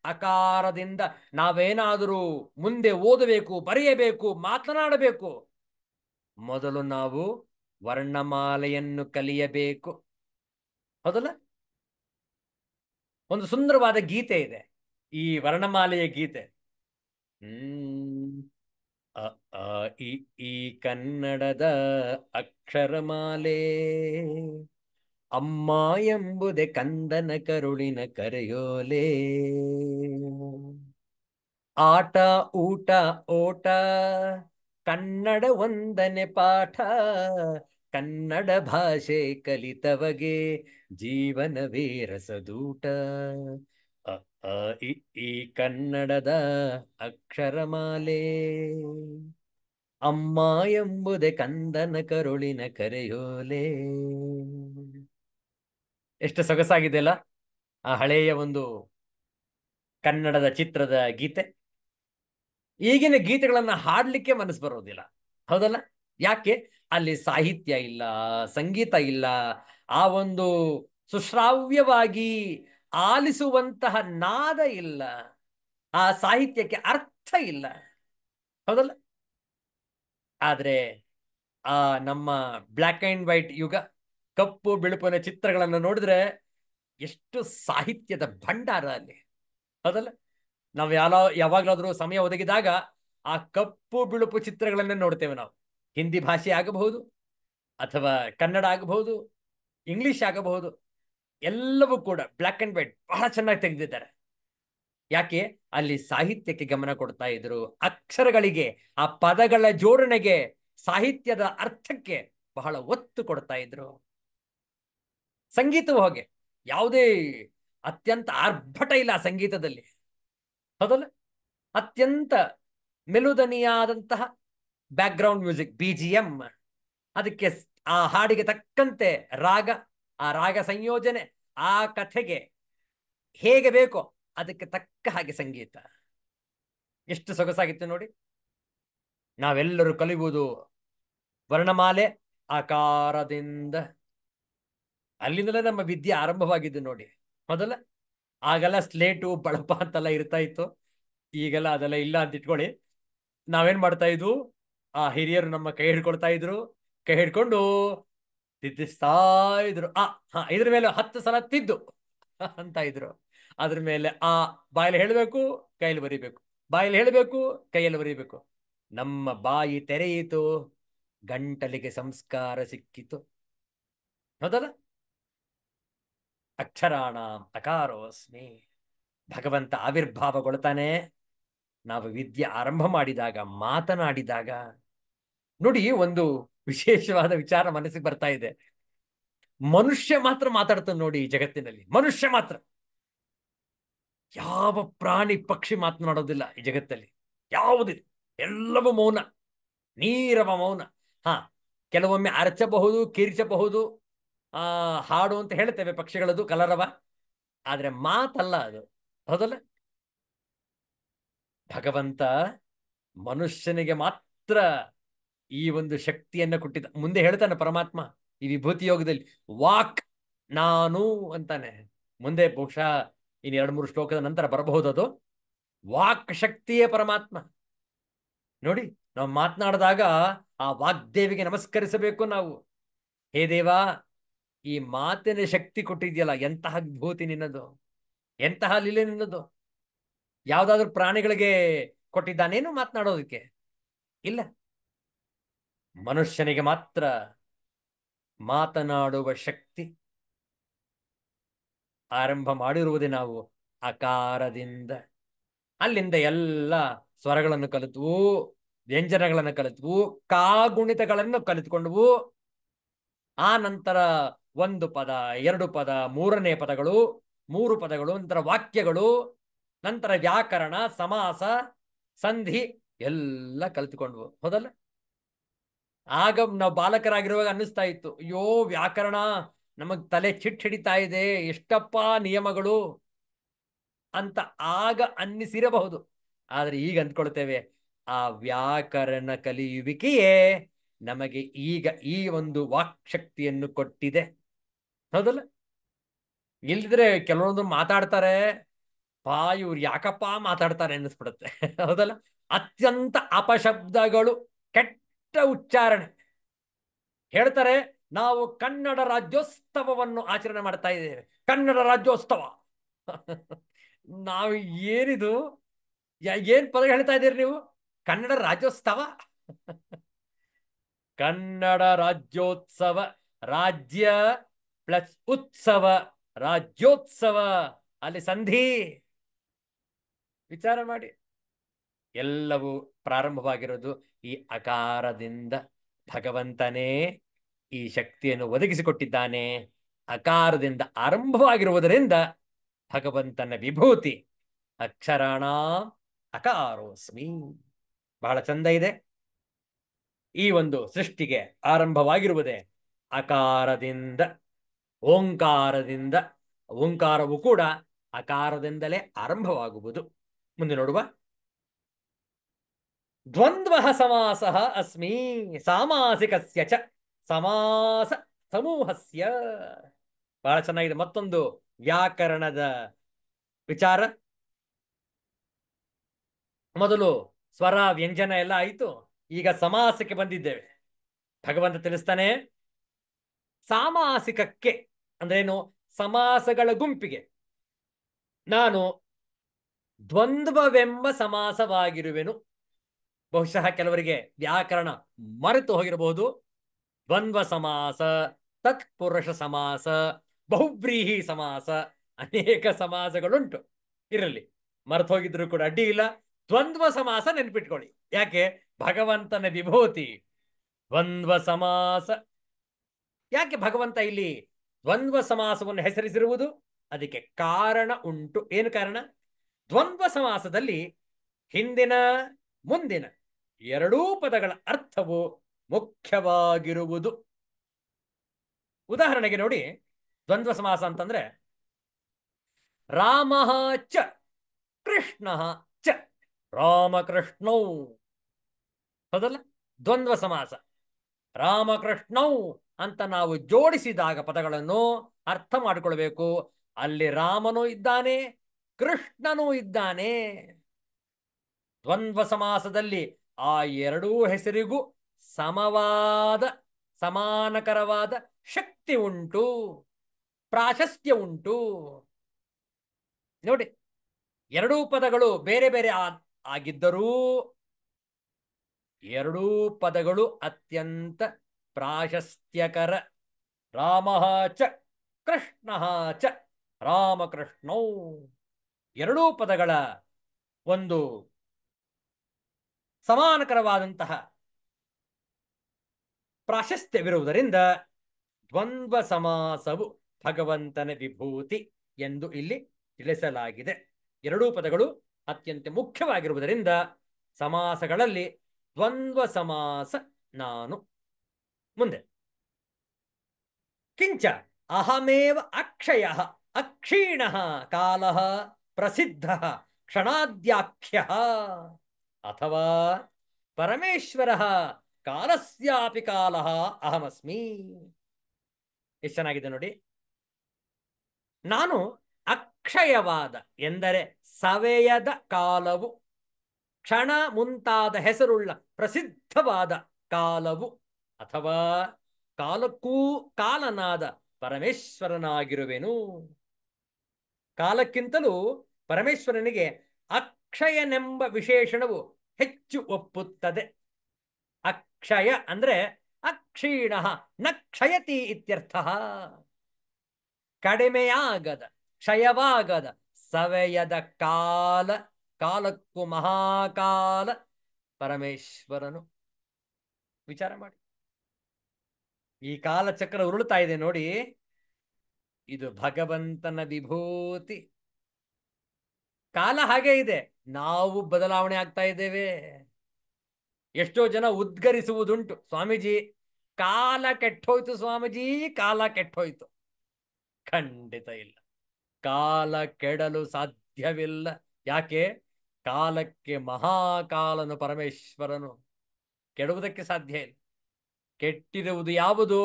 ಅಕಾರದಿಂದ. ನಾವೇನಾದರೂ ಮುಂದೆ ಓದಬೇಕು, ಬರೆಯಬೇಕು, ಮಾತನಾಡಬೇಕು, ಮೊದಲು ನಾವು ವರ್ಣಮಾಲೆಯನ್ನು ಕಲಿಯಬೇಕು. ಹೌದಲ್ಲ? ಒಂದು ಸುಂದರವಾದ ಗೀತೆ ಇದೆ, ಈ ವರ್ಣಮಾಲೆಯ ಗೀತೆ. ಅ, ಆ, ಈ ಕನ್ನಡದ ಅಕ್ಷರಮಾಲೆ, ಅಮ್ಮ ಎಂಬುದೇ ಕಂದನ ಕರುಳಿನ ಕರೆಯೋಲೆ. ಆಟ, ಊಟ, ಓಟ, ಕನ್ನಡ ಒಂದನೆ ಪಾಠ, ಕನ್ನಡ ಭಾಷೆ ಕಲಿತವಗೆ ಜೀವನವೇ ರಸದೂಟ. ಅ, ಆ, ಈ ಕನ್ನಡದ ಅಕ್ಷರಮಾಲೆ, ಅಮ್ಮ ಎಂಬುದೇ ಕಂದನ ಕರುಳಿನ ಕರೆಯೋಲೆ. ಎಷ್ಟು ಸೊಗಸಾಗಿದೆ ಅಲ್ಲ ಆ ಹಳೆಯ ಒಂದು ಕನ್ನಡದ ಚಿತ್ರದ ಗೀತೆ. ಈಗಿನ ಗೀತೆಗಳನ್ನ ಹಾಡ್ಲಿಕ್ಕೆ ಮನಸ್ಸು ಬರೋದಿಲ್ಲ. ಹೌದಲ್ಲ? ಯಾಕೆ? ಅಲ್ಲಿ ಸಾಹಿತ್ಯ ಇಲ್ಲ, ಸಂಗೀತ ಇಲ್ಲ, ಆ ಒಂದು ಸುಶ್ರಾವ್ಯವಾಗಿ ಆಲಿಸುವಂತಹ ನಾದ ಇಲ್ಲ, ಆ ಸಾಹಿತ್ಯಕ್ಕೆ ಅರ್ಥ ಇಲ್ಲ. ಹೌದಲ್ಲ? ಆದ್ರೆ ಆ ನಮ್ಮ ಬ್ಲ್ಯಾಕ್ ಅಂಡ್ ವೈಟ್ ಯುಗ, ಕಪ್ಪು ಬಿಳುಪಿನ ಚಿತ್ರಗಳನ್ನು ನೋಡಿದ್ರೆ ಎಷ್ಟು ಸಾಹಿತ್ಯದ ಭಂಡಾರ ಅಲ್ಲಿ. ಹೌದಲ್ಲ? ನಾವು ಯಾವಾಗಲಾದ್ರೂ ಸಮಯ ಒದಗಿದಾಗ ಆ ಕಪ್ಪು ಬಿಳುಪು ಚಿತ್ರಗಳನ್ನೇ ನೋಡ್ತೇವೆ ನಾವು. ಹಿಂದಿ ಭಾಷೆ ಆಗಬಹುದು, ಅಥವಾ ಕನ್ನಡ ಆಗಬಹುದು, ಇಂಗ್ಲಿಷ್ ಆಗಬಹುದು, ಎಲ್ಲವೂ ಕೂಡ ಬ್ಲ್ಯಾಕ್ ಅಂಡ್ ವೈಟ್ ಬಹಳ ಚೆನ್ನಾಗಿ ತೆಗೆದಿದ್ದಾರೆ. ಯಾಕೆ? ಅಲ್ಲಿ ಸಾಹಿತ್ಯಕ್ಕೆ ಗಮನ ಕೊಡ್ತಾ ಇದ್ರು, ಅಕ್ಷರಗಳಿಗೆ, ಆ ಪದಗಳ ಜೋಡಣೆಗೆ, ಸಾಹಿತ್ಯದ ಅರ್ಥಕ್ಕೆ ಬಹಳ ಒತ್ತು ಕೊಡ್ತಾ ಇದ್ರು. ಸಂಗೀತವು ಹಾಗೆ, ಯಾವುದೇ ಅತ್ಯಂತ ಆರ್ಭಟ ಇಲ್ಲ ಆ ಸಂಗೀತದಲ್ಲಿ. ಹೌದಲ್ಲ? ಅತ್ಯಂತ ಮೆಲುದನಿಯಾದಂತಹ ಬ್ಯಾಕ್ಗ್ರೌಂಡ್ ಮ್ಯೂಸಿಕ್, BGM. ಅದಕ್ಕೆ ಆ ಹಾಡಿಗೆ ತಕ್ಕಂತೆ ರಾಗ, ಆ ರಾಗ ಸಂಯೋಜನೆ, ಆ ಕಥೆಗೆ ಹೇಗೆ ಬೇಕೋ ಅದಕ್ಕೆ ತಕ್ಕ ಹಾಗೆ ಸಂಗೀತ. ಎಷ್ಟು ಸೊಗಸಾಗಿತ್ತು ನೋಡಿ. ನಾವೆಲ್ಲರೂ ಕಲಿಯುವುದು ವರ್ಣಮಾಲೆ ಆಕಾರದಿಂದ. ಅಲ್ಲಿಂದಲೇ ನಮ್ಮ ವಿದ್ಯೆ ಆರಂಭವಾಗಿದ್ದು ನೋಡಿ. ಮೊದಲ ಆಗೆಲ್ಲ ಸ್ಲೇಟು ಬಳಪ ಅಂತೆಲ್ಲ ಇರ್ತಾ ಇತ್ತು. ಈಗೆಲ್ಲ ಅದೆಲ್ಲ ಇಲ್ಲ ಅಂತ ಇಟ್ಕೊಳ್ಳಿ. ನಾವೇನ್ ಮಾಡ್ತಾ ಇದ್ವು? ಆ ಹಿರಿಯರು ನಮ್ಮ ಕೈ ಹಿಡ್ಕೊಳ್ತಾ ಇದ್ರು, ಕೈ ಹಿಡ್ಕೊಂಡು ತಿದ್ದಿಸ್ತಾ ಇದ್ರು. ಇದ್ರ ಮೇಲೆ 10 ಸಲ ತಿದ್ದು ಅಂತ ಇದ್ರು. ಅದ್ರ ಮೇಲೆ ಬಾಯಲ್ಲಿ ಹೇಳಬೇಕು, ಕೈಯಲ್ಲಿ ಬರೀಬೇಕು, ಬಾಯಲ್ಲಿ ಹೇಳಬೇಕು, ಕೈಯಲ್ಲಿ ಬರೀಬೇಕು. ನಮ್ಮ ಬಾಯಿ ತೆರೆಯಿತು, ಗಂಟಲಿಗೆ ಸಂಸ್ಕಾರ ಸಿಕ್ಕಿತು. ಹೌದಲ್ಲ? ಅಕ್ಷರಾಣ ಅಕಾರೋಸ್ಮಿ. ಭಗವಂತ ಆವಿರ್ಭಾವಗೊಳ್ತಾನೆ ನಾವು ವಿದ್ಯೆ ಆರಂಭ ಮಾಡಿದಾಗ, ಮಾತನಾಡಿದಾಗ. ನೋಡಿ, ಒಂದು ವಿಶೇಷವಾದ ವಿಚಾರ ಮನಸ್ಸಿಗೆ ಬರ್ತಾ ಇದೆ. ಮನುಷ್ಯ ಮಾತ್ರ ಮಾತಾಡ್ತಾನೆ ನೋಡಿ ಈ ಜಗತ್ತಿನಲ್ಲಿ. ಮನುಷ್ಯ ಮಾತ್ರ. ಯಾವ ಪ್ರಾಣಿ ಪಕ್ಷಿ ಮಾತನಾಡೋದಿಲ್ಲ ಈ ಜಗತ್ತಲ್ಲಿ. ಯಾವುದಿಲ್ಲ, ಎಲ್ಲವೂ ಮೌನ, ನೀರವ ಮೌನ. ಕೆಲವೊಮ್ಮೆ ಅರಚಬಹುದು, ಕಿರಿಚಬಹುದು, ಹಾಡು ಅಂತ ಹೇಳ್ತೇವೆ ಪಕ್ಷಿಗಳದು ಕಲರವ, ಆದ್ರೆ ಮಾತಲ್ಲ ಅದು. ಹೌದಲ್ಲ? ಭಗವಂತ ಮನುಷ್ಯನಿಗೆ ಮಾತ್ರ ಈ ಒಂದು ಶಕ್ತಿಯನ್ನ ಕೊಟ್ಟಿದ್ದ. ಮುಂದೆ ಹೇಳ್ತಾನೆ ಪರಮಾತ್ಮ ಈ ವಿಭೂತಿ ಯೋಗದಲ್ಲಿ, ವಾಕ್ ನಾನು ಅಂತಾನೆ. ಮುಂದೆ ಬಹುಶಃ ಇನ್ 2-3 ಶ್ಲೋಕದ ನಂತರ ಬರಬಹುದು ಅದು. ವಾಕ್ ಶಕ್ತಿಯೇ ಪರಮಾತ್ಮ. ನೋಡಿ, ನಾವು ಮಾತನಾಡಿದಾಗ ಆ ವಾಗ್ದೇವಿಗೆ ನಮಸ್ಕರಿಸಬೇಕು ನಾವು. ಹೇ ದೇವಾ, ಈ ಮಾತಿನ ಶಕ್ತಿ ಕೊಟ್ಟಿದ್ಯಲ್ಲ, ಎಂತಹ ವಿಭೂತಿ ನಿನ್ನದು, ಎಂತಹ ಲೀಲೆ ನಿನ್ನದು. ಯಾವ್ದಾದ್ರು ಪ್ರಾಣಿಗಳಿಗೆ ಕೊಟ್ಟಿದ್ದಾನೇನು ಮಾತನಾಡೋದಕ್ಕೆ? ಇಲ್ಲ, ಮನುಷ್ಯನಿಗೆ ಮಾತ್ರ ಮಾತನಾಡುವ ಶಕ್ತಿ. ಆರಂಭ ಮಾಡಿರುವುದೇ ನಾವು ಅಕಾರದಿಂದ. ಅಲ್ಲಿಂದ ಎಲ್ಲ ಸ್ವರಗಳನ್ನು ಕಲಿತ್ವು, ವ್ಯಂಜನಗಳನ್ನು ಕಲಿತ್ವು, ಕಾಗುಣಿತಗಳನ್ನು ಕಲಿತುಕೊಂಡವು. ಆ ನಂತರ 1 ಪದ, 2 ಪದ, 3ನೇ ಪದಗಳು, 3 ಪದಗಳು, ನಂತರ ವಾಕ್ಯಗಳು, ನಂತರ ವ್ಯಾಕರಣ, ಸಮಾಸ, ಸಂಧಿ ಎಲ್ಲ ಕಲಿತುಕೊಂಡ್ವು. ಹೌದಲ್ಲ? ಆಗ ನಾವು ಬಾಲಕರಾಗಿರುವಾಗ ಅನ್ನಿಸ್ತಾ ಇತ್ತು, ಅಯ್ಯೋ ವ್ಯಾಕರಣ ನಮಗ್ ತಲೆ ಚಿಟ್ ಹಿಡಿತಾ ಇದೆ, ಎಷ್ಟಪ್ಪ ನಿಯಮಗಳು ಅಂತ ಆಗ ಅನ್ನಿಸಿರಬಹುದು. ಆದ್ರೆ ಈಗ ಅಂದ್ಕೊಳ್ತೇವೆ, ಆ ವ್ಯಾಕರಣ ಕಲಿಯುವಿಕೆಯೇ ನಮಗೆ ಈಗ ಈ ಒಂದು ವಾಕ್ಶಕ್ತಿಯನ್ನು ಕೊಟ್ಟಿದೆ. ಹೌದಲ್ಲ? ಇಲ್ದಿದ್ರೆ ಕೆಲವೊಂದು ಮಾತಾಡ್ತಾರೆ, ಇವ್ರು ಯಾಕಪ್ಪ ಮಾತಾಡ್ತಾರೆ ಅನ್ನಿಸ್ಬಿಡುತ್ತೆ. ಹೌದಲ್ಲ? ಅತ್ಯಂತ ಅಪಶಬ್ದಗಳು, ಕೆಟ್ಟ ಉಚ್ಚಾರಣೆ. ಹೇಳ್ತಾರೆ, ನಾವು ಕನ್ನಡ ರಾಜ್ಯೋತ್ಸವವನ್ನು ಆಚರಣೆ ಮಾಡ್ತಾ ಇದ್ದೇವೆ, ಕನ್ನಡ ರಾಜ್ಯೋತ್ಸವ. ನಾವು ಏನಿದು, ಏನ್ ಪದ ಹೇಳ್ತಾ ಇದ್ದೀರಿ ನೀವು? ಕನ್ನಡ ರಾಜ್ಯೋತ್ಸವ. ಕನ್ನಡ ರಾಜ್ಯೋತ್ಸವ, ರಾಜ್ಯ ಪ್ಲಸ್ ಉತ್ಸವ, ರಾಜ್ಯೋತ್ಸವ. ಅಲ್ಲಿ ಸಂಧಿ. ವಿಚಾರ ಮಾಡಿ, ಎಲ್ಲವೂ ಪ್ರಾರಂಭವಾಗಿರೋದು ಈ ಅಕಾರದಿಂದ. ಭಗವಂತನೇ ಈ ಶಕ್ತಿಯನ್ನು ಒದಗಿಸಿಕೊಟ್ಟಿದ್ದಾನೆ. ಅಕಾರದಿಂದ ಆರಂಭವಾಗಿರುವುದರಿಂದ ಭಗವಂತನ ವಿಭೂತಿ ಅಕ್ಷರಾಣ ಅಕಾರೋಸ್ಮಿ. ಬಹಳ ಚಂದ ಇದೆ. ಈ ಒಂದು ಸೃಷ್ಟಿಗೆ ಆರಂಭವಾಗಿರುವುದೇ ಅಕಾರದಿಂದ, ಓಂಕಾರದಿಂದ. ಓಂಕಾರವು ಕೂಡ ಅಕಾರದಿಂದಲೇ ಆರಂಭವಾಗುವುದು. ಮುಂದೆ ನೋಡುವ. ದ್ವಂದ್ವ ಸಮಾಸ ಅಸ್ಮಿ ಸಾಮಾಸಿಕಸ್ಯ ಚ ಸಮಾಸ ಸಮೂಹಸ್ಯ. ಬಹಳ ಚೆನ್ನಾಗಿದೆ. ಮತ್ತೊಂದು ವ್ಯಾಕರಣದ ವಿಚಾರ. ಮೊದಲು ಸ್ವರ ವ್ಯಂಜನ ಎಲ್ಲ ಆಯಿತು, ಈಗ ಸಮಾಸಕ್ಕೆ ಬಂದಿದ್ದೇವೆ. ಭಗವಂತ ತಿಳಿಸ್ತಾನೆ, ಸಾಮಾಸಿಕಕ್ಕೆ ಅಂದ್ರೇನು? ಸಮಾಸಗಳ ಗುಂಪಿಗೆ ನಾನು ದ್ವಂದ್ವವೆಂಬ ಸಮಾಸವಾಗಿರುವೆನು. ಬಹುಶಃ ಕೆಲವರಿಗೆ ವ್ಯಾಕರಣ ಮರೆತು ಹೋಗಿರಬಹುದು. ದ್ವಂದ್ವ ಸಮಾಸ, ತತ್ಪುರುಷ ಸಮಾಸ, ಬಹುವ್ರೀಹಿ ಸಮಾಸ, ಅನೇಕ ಸಮಾಸಗಳುಂಟು. ಇರಲಿ, ಮರೆತು ಹೋಗಿದ್ರು ಕೂಡ ಅಡ್ಡಿ ಇಲ್ಲ. ದ್ವಂದ್ವ ಸಮಾಸ ನೆನ್ಪಿಟ್ಕೊಳ್ಳಿ. ಯಾಕೆ? ಭಗವಂತನ ವಿಭೂತಿ ದ್ವಂದ್ವ ಸಮಾಸ. ಯಾಕೆ ಭಗವಂತ ಇಲ್ಲಿ ದ್ವಂದ್ವ ಸಮಾಸವನ್ನು ಹೆಸರಿಸಿರುವುದು? ಅದಕ್ಕೆ ಕಾರಣ ಉಂಟು. ಏನು ಕಾರಣ? ದ್ವಂದ್ವ ಸಮಾಸದಲ್ಲಿ ಹಿಂದಿನ ಮುಂದಿನ ಎರಡೂ ಪದಗಳ ಅರ್ಥವು ಮುಖ್ಯವಾಗಿರುವುದು. ಉದಾಹರಣೆಗೆ ನೋಡಿ, ದ್ವಂದ್ವ ಸಮಾಸ ಅಂತಂದ್ರೆ ರಾಮ ಚ ಕೃಷ್ಣ ಚ ರಾಮಕೃಷ್ಣೌ. ಹೌದಲ್ಲ? ದ್ವಂದ್ವ ಸಮಾಸ. ರಾಮಕೃಷ್ಣೌ ಅಂತ ನಾವು ಜೋಡಿಸಿದಾಗ ಪದಗಳನ್ನು ಅರ್ಥ ಮಾಡಿಕೊಳ್ಬೇಕು. ಅಲ್ಲಿ ರಾಮನೂ ಇದ್ದಾನೆ, ಕೃಷ್ಣನೂ ಇದ್ದಾನೆ. ದ್ವಂದ್ವ ಸಮಾಸದಲ್ಲಿ ಆ ಎರಡೂ ಹೆಸರಿಗೂ ಸಮವಾದ, ಸಮಾನಕರವಾದ ಶಕ್ತಿ ಉಂಟು, ಪ್ರಾಶಸ್ತ್ಯ ಉಂಟು. ನೋಡಿ, ಎರಡೂ ಪದಗಳು ಬೇರೆ ಬೇರೆ ಆಗಿದ್ದರೂ ಎರಡೂ ಪದಗಳು ಅತ್ಯಂತ ಪ್ರಾಶಸ್ತ್ಯಕರ. ರಾಮ ಚ ಕೃಷ್ಣ ಚ ರಾಮಕೃಷ್ಣೌ. ಎರಡೂ ಪದಗಳ ಒಂದು ಸಮಾನಕರವಾದಂತಹ ಪ್ರಾಶಸ್ತ್ಯವಿರುವುದರಿಂದ ದ್ವಂದ್ವ ಸಮಾಸವು ಭಗವಂತನ ವಿಭೂತಿ ಎಂದು ಇಲ್ಲಿ ತಿಳಿಸಲಾಗಿದೆ. ಎರಡೂ ಪದಗಳು ಅತ್ಯಂತ ಮುಖ್ಯವಾಗಿರುವುದರಿಂದ ಸಮಾಸಗಳಲ್ಲಿ ದ್ವಂದ್ವ ಸಮಾಸ ನಾನು. ಮುಂದೆ ಕಿಂಚ ಅಹಮೇವ ಅಕ್ಷಯ ಅಕ್ಷೀಣ ಕಾಲ ಪ್ರಸಿದ್ಧ ಕ್ಷಣಾದ್ಯಾಖ್ಯ ಅಥವಾ ಪರಮೇಶ್ವರ ಕಾಲಸ್ಯಾಪಿ ಕಾಲ ಅಹಮಸ್ಮಿ. ಎಷ್ಟು ಚೆನ್ನಾಗಿದೆ ನೋಡಿ. ನಾನು ಅಕ್ಷಯವಾದ ಎಂದರೆ ಸವೆಯದ ಕಾಲವು, ಕ್ಷಣ ಮುಂತಾದ ಹೆಸರುಳ್ಳ ಪ್ರಸಿದ್ಧವಾದ ಕಾಲವು, ಅಥವಾ ಕಾಲಕ್ಕೂ ಕಾಲನಾದ ಪರಮೇಶ್ವರನಾಗಿರುವೆನು. ಕಾಲಕ್ಕಿಂತಲೂ ಪರಮೇಶ್ವರನಿಗೆ ಅಕ್ಷಯನೆಂಬ ವಿಶೇಷಣವು ಹೆಚ್ಚು ಒಪ್ಪುತ್ತದೆ. ಅಕ್ಷಯ ಅಂದ್ರೆ ಅಕ್ಷೀಣ ನ ಕ್ಷಯತಿ ಇತ್ಯರ್ಥ. ಕಡಿಮೆಯಾಗದ, ಕ್ಷಯವಾಗದ, ಸವೆಯದ ಕಾಲ, ಕಾಲಕ್ಕೂ ಮಹಾಕಾಲ ಪರಮೇಶ್ವರನು. ವಿಚಾರ ಮಾಡಿ, ಈ ಕಾಲಚಕ್ರ ಉರುಳುತ್ತಾ ಇದೆ ನೋಡಿ, ಇದು ಭಗವಂತನ ವಿಭೂತಿ. ಕಾಲ ಹಾಗೆ ಇದೆ, ನಾವು ಬದಲಾವಣೆ ಆಗ್ತಾ ಇದ್ದೇವೆ. ಎಷ್ಟೋ ಜನ ಉದ್ಗರಿಸುವುದುಂಟು, ಸ್ವಾಮೀಜಿ ಕಾಲ ಕೆಟ್ಟೋಯ್ತು, ಸ್ವಾಮೀಜಿ ಕಾಲ ಕೆಟ್ಟೋಯ್ತು. ಖಂಡಿತ ಇಲ್ಲ, ಕಾಲ ಕೆಡಲು ಸಾಧ್ಯವಿಲ್ಲ. ಯಾಕೆ? ಕಾಲಕ್ಕೆ ಮಹಾಕಾಲನು ಪರಮೇಶ್ವರನು, ಕೆಡುವುದಕ್ಕೆ ಸಾಧ್ಯ ಇಲ್ಲ. ಕೆಟ್ಟಿರುವುದು ಯಾವುದು?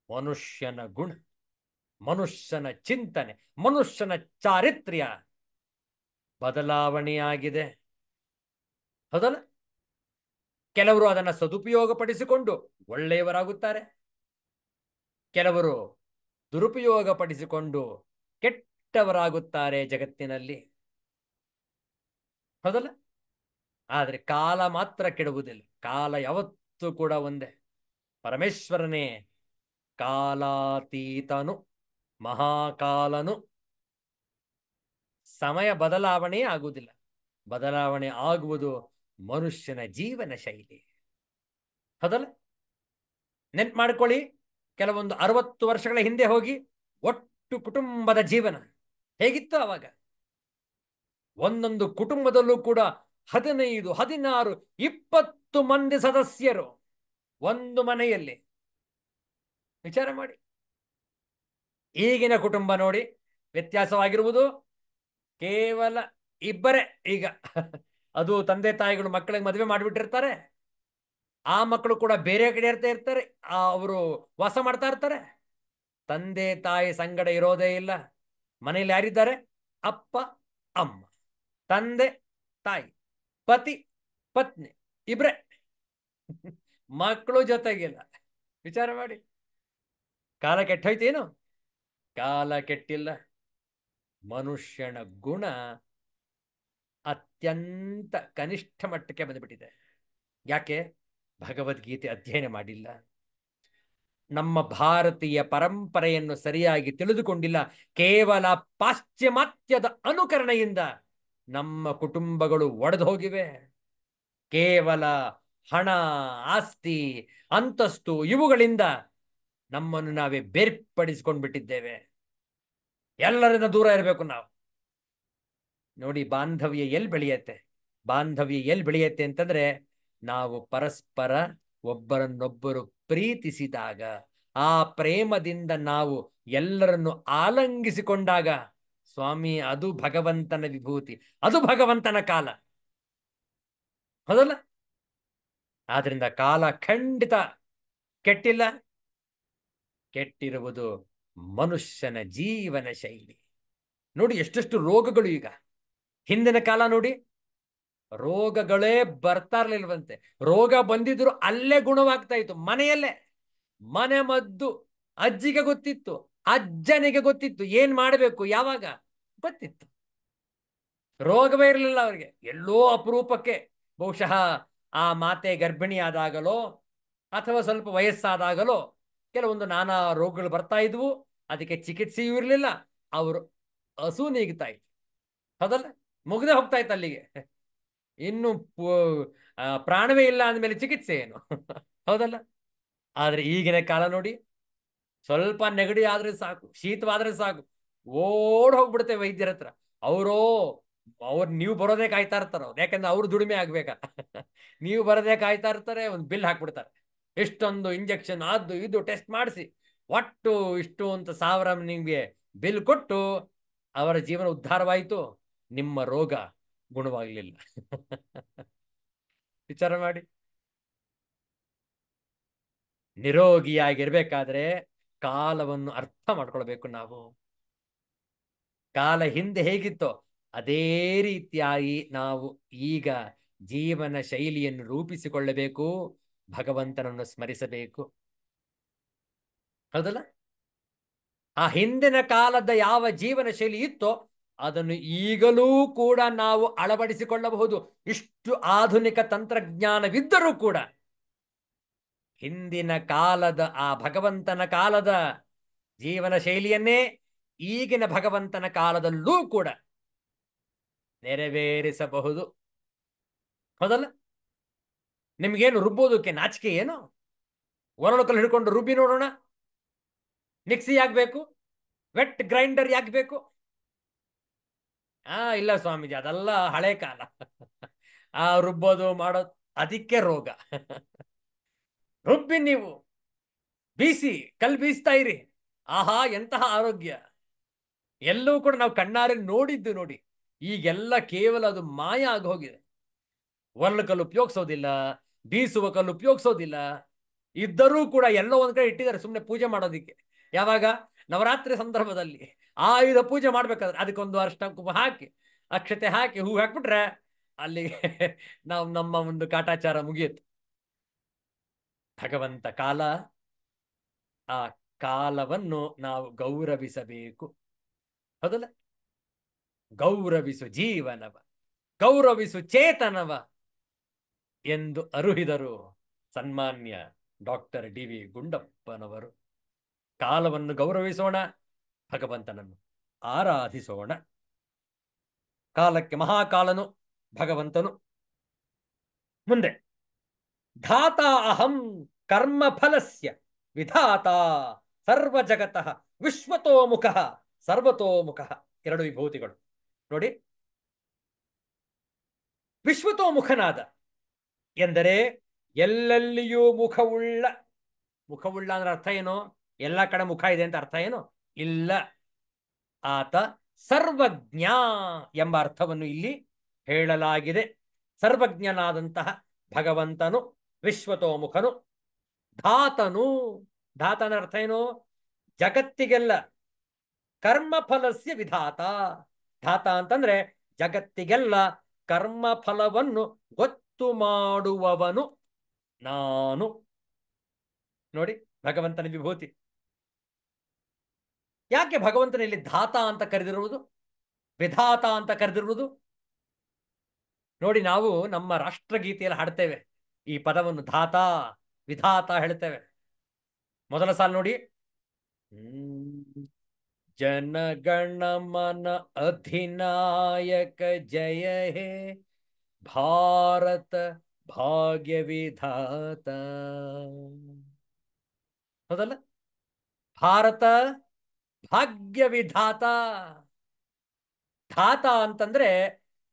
ಮನುಷ್ಯನ ಗುಣ, ಮನುಷ್ಯನ ಚಿಂತನೆ, ಮನುಷ್ಯನ ಚಾರಿತ್ರ್ಯ ಬದಲಾವಣೆಯಾಗಿದೆ. ಹೌದಲ್ಲ? ಕೆಲವರು ಅದನ್ನು ಸದುಪಯೋಗಪಡಿಸಿಕೊಂಡು ಒಳ್ಳೆಯವರಾಗುತ್ತಾರೆ, ಕೆಲವರು ದುರುಪಯೋಗಪಡಿಸಿಕೊಂಡು ಕೆಟ್ಟವರಾಗುತ್ತಾರೆ ಜಗತ್ತಿನಲ್ಲಿ. ಹೌದಲ್ಲ? ಆದರೆ ಕಾಲ ಮಾತ್ರ ಕೆಡುವುದಿಲ್ಲ. ಕಾಲ ಯಾವತ್ತೂ ಕೂಡ ಒಂದೇ. ಪರಮೇಶ್ವರನೇ ಕಾಲಾತೀತನು, ಮಹಾಕಾಲನು. ಸಮಯ ಬದಲಾವಣೆ ಆಗುವುದಿಲ್ಲ, ಬದಲಾವಣೆ ಆಗುವುದು ಮನುಷ್ಯನ ಜೀವನ ಶೈಲಿ. ಹೌದಲ್ಲ? ನೆನ್ಪು ಮಾಡ್ಕೊಳ್ಳಿ, ಕೆಲವೊಂದು 60 ವರ್ಷಗಳ ಹಿಂದೆ ಹೋಗಿ, ಒಟ್ಟು ಕುಟುಂಬದ ಜೀವನ ಹೇಗಿತ್ತು ಆವಾಗ? ಒಂದೊಂದು ಕುಟುಂಬದಲ್ಲೂ ಕೂಡ 15, 16, 20 ಮಂದಿ ಸದಸ್ಯರು ಒಂದು ಮನೆಯಲ್ಲಿ. ವಿಚಾರ ಮಾಡಿ. ಈಗಿನ ಕುಟುಂಬ ನೋಡಿ, ವ್ಯತ್ಯಾಸವಾಗಿರುವುದು ಕೇವಲ ಇಬ್ಬರೇ. ಈಗ ಅದು ತಂದೆ ತಾಯಿಗಳು ಮಕ್ಕಳಿಗೆ ಮದುವೆ ಮಾಡಿಬಿಟ್ಟಿರ್ತಾರೆ, ಆ ಮಕ್ಕಳು ಕೂಡ ಬೇರೆ ಕಡೆ ಇರ್ತಾರೆ, ಅವರು ವಾಸ ಮಾಡ್ತಾ ಇರ್ತಾರೆ. ತಂದೆ ತಾಯಿ ಸಂಗಡ ಇರೋದೇ ಇಲ್ಲ. ಮನೆಯಲ್ಲಿ ಯಾರಿದ್ದಾರೆ? ಅಪ್ಪ ಅಮ್ಮ, ತಂದೆ ತಾಯಿ, ಪತಿ ಪತ್ನಿ, ಇಬ್ರೆ. ಮಕ್ಕಳು ಜೊತೆಗಿಲ್ಲ. ವಿಚಾರ ಮಾಡಿ. ಕಾಲ ಕೆಟ್ಟೋಯ್ತೇನು? ಕಾಲ ಕೆಟ್ಟಿಲ್ಲ. ಮನುಷ್ಯನ ಗುಣ ಅತ್ಯಂತ ಕನಿಷ್ಠ ಮಟ್ಟಕ್ಕೆ ಬಂದುಬಿಟ್ಟಿದೆ. ಯಾಕೆ? ಭಗವದ್ಗೀತೆ ಅಧ್ಯಯನ ಮಾಡಿಲ್ಲ, ನಮ್ಮ ಭಾರತೀಯ ಪರಂಪರೆಯನ್ನು ಸರಿಯಾಗಿ ತಿಳಿದುಕೊಂಡಿಲ್ಲ. ಕೇವಲ ಪಾಶ್ಚಿಮಾತ್ಯದ ಅನುಕರಣೆಯಿಂದ ನಮ್ಮ ಕುಟುಂಬಗಳು ಒಡೆದು ಹೋಗಿವೆ. ಕೇವಲ ಹಣ, ಆಸ್ತಿ, ಅಂತಸ್ತು ಇವುಗಳಿಂದ ನಮ್ಮನ್ನು ನಾವೇ ಬೇರ್ಪಡಿಸಿಕೊಂಡು ಬಿಟ್ಟಿದ್ದೇವೆ. ಎಲ್ಲರಿಂದ ದೂರ ಇರಬೇಕು ನಾವು. ನೋಡಿ, ಬಾಂಧವ್ಯ ಎಲ್ಲಿ ಬೆಳೆಯುತ್ತೆ? ಬಾಂಧವ್ಯ ಎಲ್ಲಿ ಬೆಳೆಯುತ್ತೆ ಅಂತಂದ್ರೆ, ನಾವು ಪರಸ್ಪರ ಒಬ್ಬರನ್ನೊಬ್ಬರು ಪ್ರೀತಿಸಿದಾಗ, ಆ ಪ್ರೇಮದಿಂದ ನಾವು ಎಲ್ಲರನ್ನು ಆಲಂಗಿಸಿಕೊಂಡಾಗ, ಸ್ವಾಮಿ, ಅದು ಭಗವಂತನ ವಿಭೂತಿ, ಅದು ಭಗವಂತನ ಕಾಲ. ಹೌದಲ್ಲ? ಆದ್ರಿಂದ ಕಾಲ ಖಂಡಿತ ಕೆಟ್ಟಿಲ್ಲ. ಕೆಟ್ಟಿರುವುದು ಮನುಷ್ಯನ ಜೀವನ ಶೈಲಿ. ನೋಡಿ, ಎಷ್ಟೆಷ್ಟು ರೋಗಗಳು ಈಗ. ಹಿಂದಿನ ಕಾಲ ನೋಡಿ, ರೋಗಗಳೇ ಬರ್ತಾ ಇರ್ಲಿಲ್ವಂತೆ. ರೋಗ ಬಂದಿದ್ರು ಅಲ್ಲೇ ಗುಣವಾಗ್ತಾ ಇತ್ತು, ಮನೆಯಲ್ಲೇ. ಮನೆ ಮದ್ದು ಅಜ್ಜಿಗೆ ಗೊತ್ತಿತ್ತು, ಅಜ್ಜನಿಗೆ ಗೊತ್ತಿತ್ತು, ಏನ್ ಮಾಡಬೇಕು, ಯಾವಾಗ ಗೊತ್ತಿತ್ತು. ರೋಗವೇ ಇರಲಿಲ್ಲ ಅವರಿಗೆ. ಎಲ್ಲೋ ಅಪರೂಪಕ್ಕೆ, ಬಹುಶಃ ಆ ಮಾತೆ ಗರ್ಭಿಣಿಯಾದಾಗಲೋ ಅಥವಾ ಸ್ವಲ್ಪ ವಯಸ್ಸಾದಾಗಲೋ ಕೆಲವೊಂದು ನಾನಾ ರೋಗಗಳು ಬರ್ತಾ ಇದ್ವು. ಅದಕ್ಕೆ ಚಿಕಿತ್ಸೆಯೂ ಇರಲಿಲ್ಲ, ಅವರು ಹಸು ನೀಗ್ತಾ ಇತ್ತು. ಹೌದಲ್ಲ? ಮುಗ್ದೆ ಹೋಗ್ತಾ ಇತ್ತು ಅಲ್ಲಿಗೆ. ಇನ್ನು ಪ್ರಾಣವೇ ಇಲ್ಲ ಅಂದಮೇಲೆ ಚಿಕಿತ್ಸೆ ಏನು? ಹೌದಲ್ಲ? ಆದ್ರೆ ಈಗಿನ ಕಾಲ ನೋಡಿ, ಸ್ವಲ್ಪ ನೆಗಡಿ ಆದ್ರೆ ಸಾಕು, ಶೀತವಾದ್ರೆ ಸಾಕು, ಓಡ್ ಹೋಗ್ಬಿಡುತ್ತೆ ವೈದ್ಯರ ಹತ್ರ. ಅವ್ರು ನೀವು ಬರೋದೇ ಕಾಯ್ತಾ ಇರ್ತಾರ. ಯಾಕಂದ್ರೆ ಅವ್ರು ದುಡಿಮೆ ಆಗ್ಬೇಕಾ? ನೀವು ಬರೋದೇ ಕಾಯ್ತಾ ಇರ್ತಾರೆ, ಒಂದು ಬಿಲ್ ಹಾಕ್ಬಿಡ್ತಾರೆ. ಎಷ್ಟೊಂದು ಇಂಜೆಕ್ಷನ್, ಅದು ಇದು ಟೆಸ್ಟ್ ಮಾಡಿಸಿ ಒಟ್ಟು ಇಷ್ಟು ಅಂತ ಸಾವಿರ ನಿಮಗೆ ಬಿಲ್ ಕೊಟ್ಟು ಅವರ ಜೀವನ ಉದ್ಧಾರವಾಯಿತು, ನಿಮ್ಮ ರೋಗ ಗುಣವಾಗಲಿಲ್ಲ. ವಿಚಾರ ಮಾಡಿ. ನಿರೋಗಿಯಾಗಿರ್ಬೇಕಾದ್ರೆ ಕಾಲವನ್ನು ಅರ್ಥ ಮಾಡ್ಕೊಳ್ಬೇಕು ನಾವು. ಕಾಲ ಹಿಂದೆ ಹೇಗಿತ್ತೋ ಅದೇ ರೀತಿಯಾಗಿ ನಾವು ಈಗ ಜೀವನ ಶೈಲಿಯನ್ನು ರೂಪಿಸಿಕೊಳ್ಳಬೇಕು, ಭಗವಂತನನ್ನು ಸ್ಮರಿಸಬೇಕು. ಹೌದಲ್ಲ? ಆ ಹಿಂದಿನ ಕಾಲದ ಯಾವ ಜೀವನ ಶೈಲಿ ಇತ್ತೋ ಅದನ್ನು ಈಗಲೂ ಕೂಡ ನಾವು ಅಳವಡಿಸಿಕೊಳ್ಳಬಹುದು. ಇಷ್ಟು ಆಧುನಿಕ ತಂತ್ರಜ್ಞಾನವಿದ್ದರೂ ಕೂಡ ಹಿಂದಿನ ಕಾಲದ ಆ ಭಗವಂತನ ಕಾಲದ ಜೀವನ ಶೈಲಿಯನ್ನೇ ಈಗಿನ ಭಗವಂತನ ಕಾಲದಲ್ಲೂ ಕೂಡ ನೆರವೇರಿಸಬಹುದು. ಹೌದಲ್ಲ? ನಿಮ್ಗೇನು ರುಬ್ಬೋದಕ್ಕೆ ನಾಚಿಕೆ ಏನು? ಒರಳು ಕಲ್ಲು ಹಿಡ್ಕೊಂಡು ರುಬ್ಬಿ ನೋಡೋಣ. ಮಿಕ್ಸಿ ಯಾಕಬೇಕು? ವೆಟ್ ಗ್ರೈಂಡರ್ ಯಾಕಬೇಕು? ಇಲ್ಲ ಸ್ವಾಮೀಜಿ, ಅದೆಲ್ಲ ಹಳೆ ಕಾಲ. ರುಬ್ಬೋದು ಮಾಡೋದು ಅದಕ್ಕೆ ರೋಗ. ರುಬ್ಬಿ ನೀವು ಬೀಸಿ, ಕಲ್ ಬೀಸ್ತಾ ಇರಿ, ಆಹಾ ಎಂತಹ ಆರೋಗ್ಯ. ಎಲ್ಲವೂ ಕೂಡ ನಾವು ಕಣ್ಣಾರೆ ನೋಡಿದ್ದು ನೋಡಿ. ಈಗೆಲ್ಲ ಕೇವಲ ಅದು ಮಾಯ ಆಗಿ ಹೋಗಿದೆ. ಒರಳು ಕಲ್ಲು ಉಪಯೋಗಿಸೋದಿಲ್ಲ, ಬೀಸುವ ಕಲ್ಲು ಉಪಯೋಗಿಸೋದಿಲ್ಲ. ಇದ್ದರೂ ಕೂಡ ಎಲ್ಲೋ ಒಂದ್ ಕಡೆ ಇಟ್ಟಿದ್ದಾರೆ ಸುಮ್ಮನೆ ಪೂಜೆ ಮಾಡೋದಿಕ್ಕೆ. ಯಾವಾಗ? ನವರಾತ್ರಿ ಸಂದರ್ಭದಲ್ಲಿ ಆಯುಧ ಪೂಜೆ ಮಾಡ್ಬೇಕಾದ್ರೆ ಅದಕ್ಕೊಂದು ಅರ್ಶಿನ ಕುಂಕುಮ ಹಾಕಿ, ಅಕ್ಷತೆ ಹಾಕಿ, ಹೂ ಹಾಕ್ಬಿಟ್ರೆ ಅಲ್ಲಿ ನಾವು ನಮ್ಮ ಒಂದು ಕಾಟಾಚಾರ ಮುಗಿಯಿತು. ಭಗವಂತ ಕಾಲ, ಆ ಕಾಲವನ್ನು ನಾವು ಗೌರವಿಸಬೇಕು. ಹೌದಲ್ಲ? ಗೌರವಿಸು ಜೀವನವ, ಗೌರವಿಸು ಚೇತನವ ಎಂದು ಅರುಹಿದರು ಸನ್ಮಾನ್ಯ ಡಾಕ್ಟರ್ ಡಿ.ವಿ. ಗುಂಡಪ್ಪನವರು. ಕಾಲವನ್ನು ಗೌರವಿಸೋಣ, ಭಗವಂತನನ್ನು ಆರಾಧಿಸೋಣ. ಕಾಲಕ್ಕೆ ಮಹಾಕಾಲನು ಭಗವಂತನು. ಮುಂದೆ ಧಾತ ಅಹಂ ಕರ್ಮಫಲಸ್ಯ ವಿಧಾತ ಸರ್ವ ಜಗತಃ ವಿಶ್ವತೋಮುಖ ಸರ್ವತೋಮುಖ. ಎರಡು ವಿಭೂತಿಗಳು ನೋಡಿ. ವಿಶ್ವತೋಮುಖನಾದ ಎಂದರೆ ಎಲ್ಲೆಲ್ಲಿಯೂ ಮುಖವುಳ್ಳ. ಮುಖವುಳ್ಳ ಅಂದ್ರೆ ಅರ್ಥ ಏನು? ಎಲ್ಲ ಕಡೆ ಮುಖ ಇದೆ ಅಂತ ಅರ್ಥ ಏನು? ಇಲ್ಲ. ಆತ ಸರ್ವಜ್ಞ ಎಂಬ ಅರ್ಥವನ್ನು ಇಲ್ಲಿ ಹೇಳಲಾಗಿದೆ. ಸರ್ವಜ್ಞನಾದಂತಹ ಭಗವಂತನು ವಿಶ್ವತೋಮುಖನು. ಧಾತನು, ಧಾತನ ಅರ್ಥ ಏನು? ಜಗತ್ತಿಗೆಲ್ಲ. ಕರ್ಮಫಲಸ್ಯ ವಿಧಾತ. ಧಾತ ಅಂತಂದ್ರೆ ಜಗತ್ತಿಗೆಲ್ಲ ಕರ್ಮಫಲವನ್ನು ಗೊತ್ತು ಮಾಡುವವನು ನಾನು. ನೋಡಿ ಭಗವಂತನ ವಿಭೂತಿ. ಯಾಕೆ ಭಗವಂತನಲ್ಲಿ ಧಾತ ಅಂತ ಕರೆದಿರುವುದು, ವಿಧಾತ ಅಂತ ಕರೆದಿರುವುದು? ನೋಡಿ, ನಾವು ನಮ್ಮ ರಾಷ್ಟ್ರಗೀತೆಯಲ್ಲಿ ಹಾಡ್ತೇವೆ ಈ ಪದವನ್ನು, ಧಾತ ವಿಧಾತ ಹೇಳ್ತೇವೆ. ಮೊದಲ ಸಾಲು ನೋಡಿ. ಜನಗಣ ಮನ ಅಧಿನಾಯಕ ಜಯ ಹೇ ಭಾರತ ಭಾಗ್ಯ ವಿಧಾತ. ಹೌದಲ್ಲ? ಭಾರತ ಭಾಗ್ಯ ವಿಧಾತ. ಧಾತ ಅಂತಂದ್ರೆ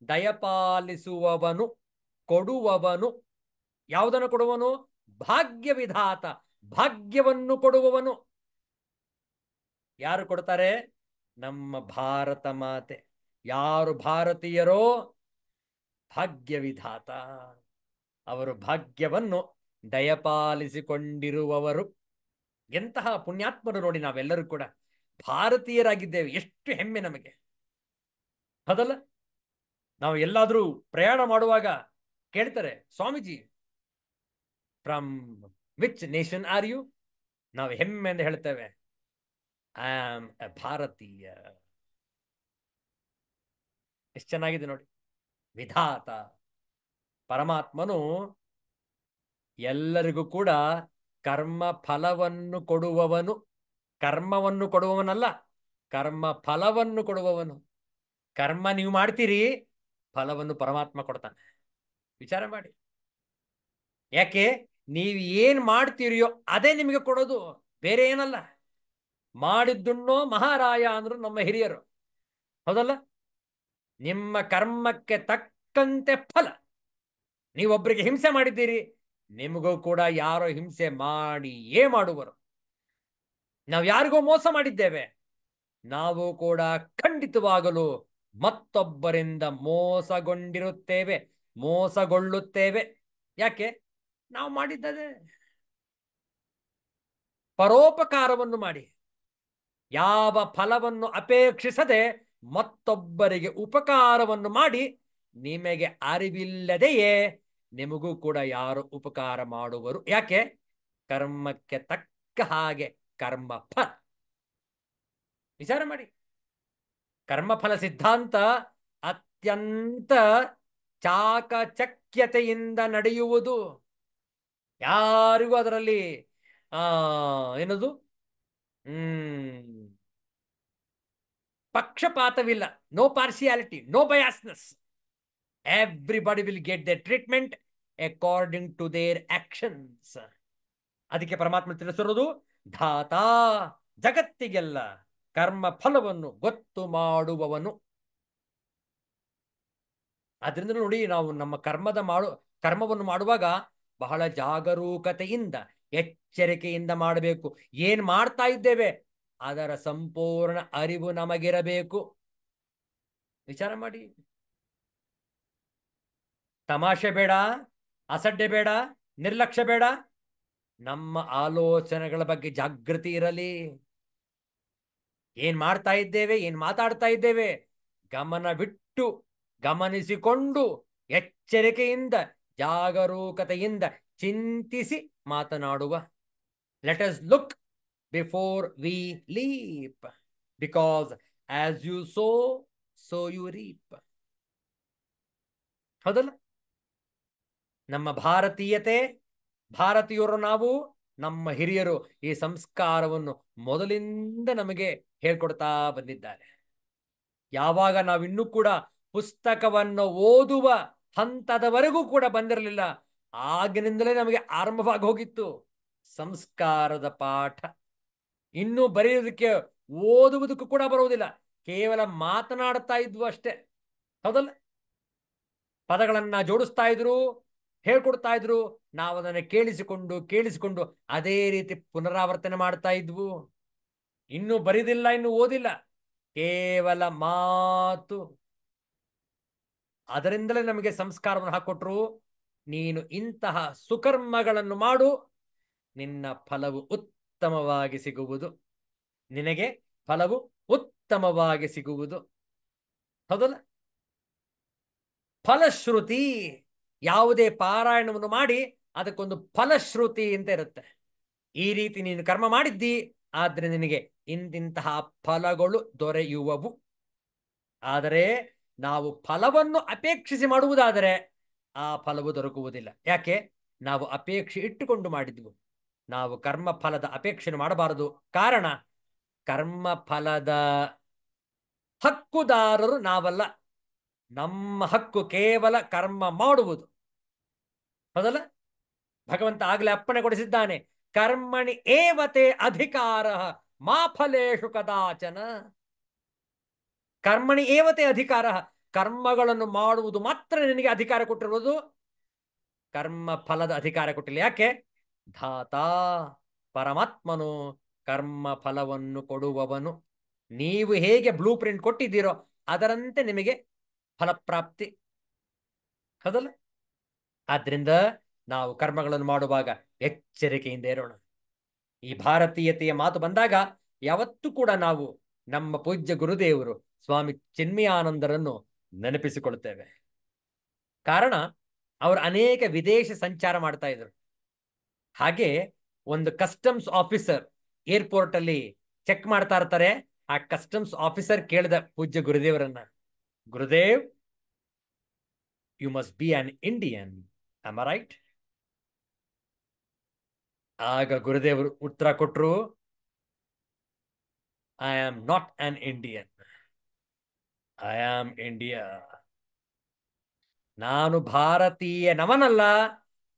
ದಯಪಾಲಿಸುವವನು, ಕೊಡುವವನು. ಯಾವುದನ್ನು ಕೊಡುವನು? ಭಾಗ್ಯ ವಿಧಾತ, ಭಾಗ್ಯವನ್ನು ಕೊಡುವವನು. ಯಾರು ಕೊಡ್ತಾರೆ? ನಮ್ಮ ಭಾರತ ಮಾತೆ. ಯಾರು ಭಾರತೀಯರೋ ಭಾಗ್ಯ ವಿಧಾತ. ಅವರು ಭಾಗ್ಯವನ್ನು ದಯಪಾಲಿಸಿಕೊಂಡಿರುವವರು. ಎಂತಹ ಪುಣ್ಯಾತ್ಮರು ನೋಡಿ. ನಾವೆಲ್ಲರೂ ಕೂಡ ಭಾರತೀಯರಾಗಿದ್ದೇವೆ. ಎಷ್ಟು ಹೆಮ್ಮೆ ನಮಗೆ. ಹೌದಲ್ಲ? ನಾವು ಎಲ್ಲಾದ್ರೂ ಪ್ರಯಾಣ ಮಾಡುವಾಗ ಕೇಳ್ತಾರೆ, Swamiji from which nation are you? ನಾವು ಹೆಮ್ಮೆಯಿಂದ ಹೇಳ್ತೇವೆ, ಐ ಆಮ್ ಎ ಭಾರತೀಯ. ಎಷ್ಟು ಚೆನ್ನಾಗಿದೆ ನೋಡಿ. ವಿಧಾತ ಪರಮಾತ್ಮನು ಎಲ್ಲರಿಗೂ ಕೂಡ ಕರ್ಮ ಫಲವನ್ನು ಕೊಡುವವನು. ಕರ್ಮವನ್ನು ಕೊಡುವವನಲ್ಲ, ಕರ್ಮ ಫಲವನ್ನು ಕೊಡುವವನು. ಕರ್ಮ ನೀವು ಮಾಡ್ತೀರಿ, ಫಲವನ್ನು ಪರಮಾತ್ಮ ಕೊಡ್ತಾನೆ. ವಿಚಾರ ಮಾಡಿ. ಯಾಕೆ? ನೀವು ಏನ್ ಮಾಡ್ತೀರಿಯೋ ಅದೇ ನಿಮಗೆ ಕೊಡೋದು, ಬೇರೆ ಏನಲ್ಲ. ಮಾಡಿದ್ದುಣ್ಣೋ ಮಹಾರಾಯ ಅಂದ್ರು ನಮ್ಮ ಹಿರಿಯರು. ಹೌದಲ್ಲ? ನಿಮ್ಮ ಕರ್ಮಕ್ಕೆ ತಕ್ಕಂತೆ ಫಲ. ನೀವೊಬ್ಬರಿಗೆ ಹಿಂಸೆ ಮಾಡಿದ್ದೀರಿ, ನಿಮಗೂ ಕೂಡ ಯಾರೋ ಹಿಂಸೆ ಮಾಡಿಯೇ ಮಾಡುವರು. ನಾವು ಯಾರಿಗೋ ಮೋಸ ಮಾಡಿದ್ದೇವೆ, ನಾವು ಕೂಡ ಖಂಡಿತವಾಗಲು ಮತ್ತೊಬ್ಬರಿಂದ ಮೋಸಗೊಂಡಿರುತ್ತೇವೆ, ಮೋಸಗೊಳ್ಳುತ್ತೇವೆ. ಯಾಕೆ? ನಾವು ಮಾಡಿದ್ದದೆ ಪರೋಪಕಾರವನ್ನು ಮಾಡಿ, ಯಾವ ಫಲವನ್ನು ಅಪೇಕ್ಷಿಸದೆ ಮತ್ತೊಬ್ಬರಿಗೆ ಉಪಕಾರವನ್ನು ಮಾಡಿ, ನಿಮಗೆ ಅರಿವಿಲ್ಲದೆಯೇ ನಿಮಗೂ ಕೂಡ ಯಾರು ಉಪಕಾರ ಮಾಡುವರು. ಯಾಕೆ? ಕರ್ಮಕ್ಕೆ ತಕ್ಕ ಹಾಗೆ ಕರ್ಮ ಫಲ. ವಿಚಾರ ಮಾಡಿ. ಕರ್ಮಫಲ ಸಿದ್ಧಾಂತ ಅತ್ಯಂತ ಚಾಕಚಕ್ಯತೆಯಿಂದ ನಡೆಯುವುದು. ಯಾರಿಗೂ ಅದರಲ್ಲಿ ಏನದು ಪಕ್ಷಪಾತವಿಲ್ಲ. No partiality, no biasness. Everybody will get the treatment according to their actions. ಅದಕ್ಕೆ ಪರಮಾತ್ಮ ತಿಳಿಸಿರೋದು ಧಾತಾ, ಜಗತ್ತಿಗೆಲ್ಲ ಕರ್ಮ ಫಲವನ್ನು ಗೊತ್ತು ಮಾಡುವವನು. ಅದರಿಂದ ನೋಡಿ, ನಾವು ನಮ್ಮ ಕರ್ಮವನ್ನು ಮಾಡುವಾಗ ಬಹಳ ಜಾಗರೂಕತೆಯಿಂದ ಎಚ್ಚರಿಕೆಯಿಂದ ಮಾಡಬೇಕು. ಏನ್ ಮಾಡ್ತಾ ಇದ್ದೇವೆ ಅದರ ಸಂಪೂರ್ಣ ಅರಿವು ನಮಗಿರಬೇಕು. ವಿಚಾರ ಮಾಡಿ. ತಮಾಷೆ ಬೇಡ, ಅಸಡ್ಡೆ ಬೇಡ, ನಿರ್ಲಕ್ಷ್ಯ ಬೇಡ. ನಮ್ಮ ಆಲೋಚನೆಗಳ ಬಗ್ಗೆ ಜಾಗೃತಿ ಇರಲಿ. ಏನ್ ಮಾಡ್ತಾ ಇದ್ದೇವೆ, ಏನ್ ಮಾತಾಡ್ತಾ ಇದ್ದೇವೆ, ಗಮನವಿಟ್ಟು ಗಮನಿಸಿಕೊಂಡು ಎಚ್ಚರಿಕೆಯಿಂದ ಜಾಗರೂಕತೆಯಿಂದ ಚಿಂತಿಸಿ ಮಾತನಾಡುವ. Let us look before we leap, because as you sow you reap. ಹೌದಲ್ಲ? ನಮ್ಮ ಭಾರತೀಯತೆ, ಭಾರತೀಯರು ನಾವು, ನಮ್ಮ ಹಿರಿಯರು ಈ ಸಂಸ್ಕಾರವನ್ನು ಮೊದಲಿಂದ ನಮಗೆ ಹೇಳ್ಕೊಡ್ತಾ ಬಂದಿದ್ದಾರೆ. ಯಾವಾಗ ನಾವಿನ್ನೂ ಕೂಡ ಪುಸ್ತಕವನ್ನು ಓದುವ ಹಂತದವರೆಗೂ ಕೂಡ ಬಂದಿರಲಿಲ್ಲ, ಆಗಿನಿಂದಲೇ ನಮಗೆ ಆರಂಭವಾಗಿ ಹೋಗಿತ್ತು ಸಂಸ್ಕಾರದ ಪಾಠ. ಇನ್ನೂ ಬರೆಯೋದಕ್ಕೆ ಓದುವುದಕ್ಕೂ ಕೂಡ ಬರುವುದಿಲ್ಲ, ಕೇವಲ ಮಾತನಾಡ್ತಾ ಇದ್ವು ಅಷ್ಟೇ. ಹೌದಲ್ಲ? ಪದಗಳನ್ನ ಜೋಡಿಸ್ತಾ ಇದ್ರು, ಹೇಳ್ಕೊಡ್ತಾ ಇದ್ರು, ನಾವು ಅದನ್ನು ಕೇಳಿಸಿಕೊಂಡು ಅದೇ ರೀತಿ ಪುನರಾವರ್ತನೆ ಮಾಡ್ತಾ ಇದ್ವು. ಇನ್ನೂ ಬರಿದಿಲ್ಲ, ಇನ್ನು ಓದಿಲ್ಲ, ಕೇವಲ ಮಾತು. ಅದರಿಂದಲೇ ನಮಗೆ ಸಂಸ್ಕಾರವನ್ನು ಹಾಕೊಟ್ರು. ನೀನು ಇಂತಹ ಸುಕರ್ಮಗಳನ್ನು ಮಾಡು, ನಿನ್ನ ಫಲವು ಉತ್ತಮವಾಗಿ ಸಿಗುವುದು, ನಿನಗೆ ಫಲವು ಉತ್ತಮವಾಗಿ ಸಿಗುವುದು. ಹೌದಲ್ಲ? ಫಲಶ್ರುತಿ. ಯಾವುದೇ ಪಾರಾಯಣವನ್ನು ಮಾಡಿ ಅದಕ್ಕೊಂದು ಫಲಶ್ರುತಿ ಅಂತ ಇರುತ್ತೆ. ಈ ರೀತಿ ನೀನು ಕರ್ಮ ಮಾಡಿದ್ದಿ, ಆದ್ರೆ ನಿನಗೆ ಇಂತಿಂತಹ ಫಲಗಳು ದೊರೆಯುವವು. ಆದರೆ ನಾವು ಫಲವನ್ನು ಅಪೇಕ್ಷಿಸಿ ಮಾಡುವುದಾದರೆ ಆ ಫಲವು ದೊರಕುವುದಿಲ್ಲ. ಯಾಕೆ? ನಾವು ಅಪೇಕ್ಷೆ ಇಟ್ಟುಕೊಂಡು ಮಾಡಿದ್ವು. ನಾವು ಕರ್ಮ ಫಲದ ಅಪೇಕ್ಷೆ ಮಾಡಬಾರದು. ಕಾರಣ, ಕರ್ಮ ಫಲದ ಹಕ್ಕುದಾರರು ನಾವಲ್ಲ. ನಮ್ಮ ಹಕ್ಕು ಕೇವಲ ಕರ್ಮ ಮಾಡುವುದು. ಹೌದಲ್ಲ? ಭಗವಂತ ಆಗಲೇ ಅಪ್ಪಣೆ ಕೊಡಿಸಿದ್ದಾನೆ, ಕರ್ಮಣಿ ಏವತೆ ಅಧಿಕಾರ ಮಾ ಫಲೇಶು ಕದಾಚನ. ಕರ್ಮಣಿ ಏವತೆ ಅಧಿಕಾರ, ಕರ್ಮಗಳನ್ನು ಮಾಡುವುದು ಮಾತ್ರ ನಿನಗೆ ಅಧಿಕಾರ ಕೊಟ್ಟಿರುವುದು, ಕರ್ಮ ಫಲದ ಅಧಿಕಾರ ಕೊಟ್ಟಿಲ್ಲ. ಯಾಕೆ? ಧಾತಾ, ಪರಮಾತ್ಮನು ಕರ್ಮ ಫಲವನ್ನು ಕೊಡುವವನು. ನೀವು ಹೇಗೆ ಬ್ಲೂ ಪ್ರಿಂಟ್ ಕೊಟ್ಟಿದ್ದೀರೋ ಅದರಂತೆ ನಿಮಗೆ ಫಲಪ್ರಾಪ್ತಿ. ಹೌದಲ್ಲ? ಆದ್ರಿಂದ ನಾವು ಕರ್ಮಗಳನ್ನು ಮಾಡುವಾಗ ಎಚ್ಚರಿಕೆಯಿಂದ ಇರೋಣ. ಈ ಭಾರತೀಯತೆಯ ಮಾತು ಬಂದಾಗ ಯಾವತ್ತೂ ಕೂಡ ನಾವು ನಮ್ಮ ಪೂಜ್ಯ ಗುರುದೇವರು ಸ್ವಾಮಿ ಚಿನ್ಮಯಾನಂದರನ್ನು ನೆನಪಿಸಿಕೊಳ್ಳುತ್ತೇವೆ. ಕಾರಣ, ಅವರು ಅನೇಕ ವಿದೇಶ ಸಂಚಾರ ಮಾಡ್ತಾ ಇದ್ರು. ಹಾಗೆ ಒಂದು ಕಸ್ಟಮ್ಸ್ ಆಫೀಸರ್ ಏರ್ಪೋರ್ಟ್ ಅಲ್ಲಿ ಚೆಕ್ ಮಾಡ್ತಾ ಇರ್ತಾರೆ. ಆ ಕಸ್ಟಮ್ಸ್ ಆಫೀಸರ್ ಕೇಳಿದ ಪೂಜ್ಯ ಗುರುದೇವರನ್ನ, Gurudev, you must be an Indian, am I right? ಆಗ ಗುರುದೇವರು ಉತ್ತರ ಕೊಟ್ಟರು, I am not an Indian, I am India. ನಾನು ಭಾರತೀಯನವನಲ್ಲ,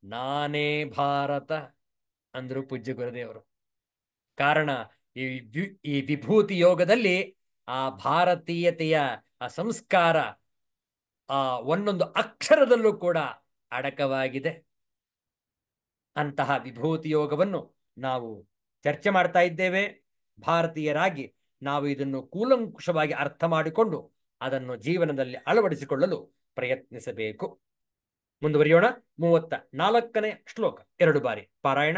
ನಾನೇ ಭಾರತ ಅಂದ್ರು ಪೂಜ್ಯ ಗುರುದೇವರು. ಕಾರಣ, ಈ ವಿಭೂತಿ ಯೋಗದಲ್ಲಿ ಆ ಭಾರತೀಯತೆಯ ಆ ಸಂಸ್ಕಾರ ಆ ಒಂದೊಂದು ಅಕ್ಷರದಲ್ಲೂ ಕೂಡ ಅಡಕವಾಗಿದೆ. ಅಂತಹ ವಿಭೂತಿ ಯೋಗವನ್ನು ನಾವು ಚರ್ಚೆ ಮಾಡ್ತಾ ಇದ್ದೇವೆ. ಭಾರತೀಯರಾಗಿ ನಾವು ಇದನ್ನು ಕೂಲಂಕುಷವಾಗಿ ಅರ್ಥ ಮಾಡಿಕೊಂಡು ಅದನ್ನು ಜೀವನದಲ್ಲಿ ಅಳವಡಿಸಿಕೊಳ್ಳಲು ಪ್ರಯತ್ನಿಸಬೇಕು. ಮುಂದುವರಿಯೋಣ. 34ನೇ ಶ್ಲೋಕ 2 ಬಾರಿ ಪಾರಾಯಣ.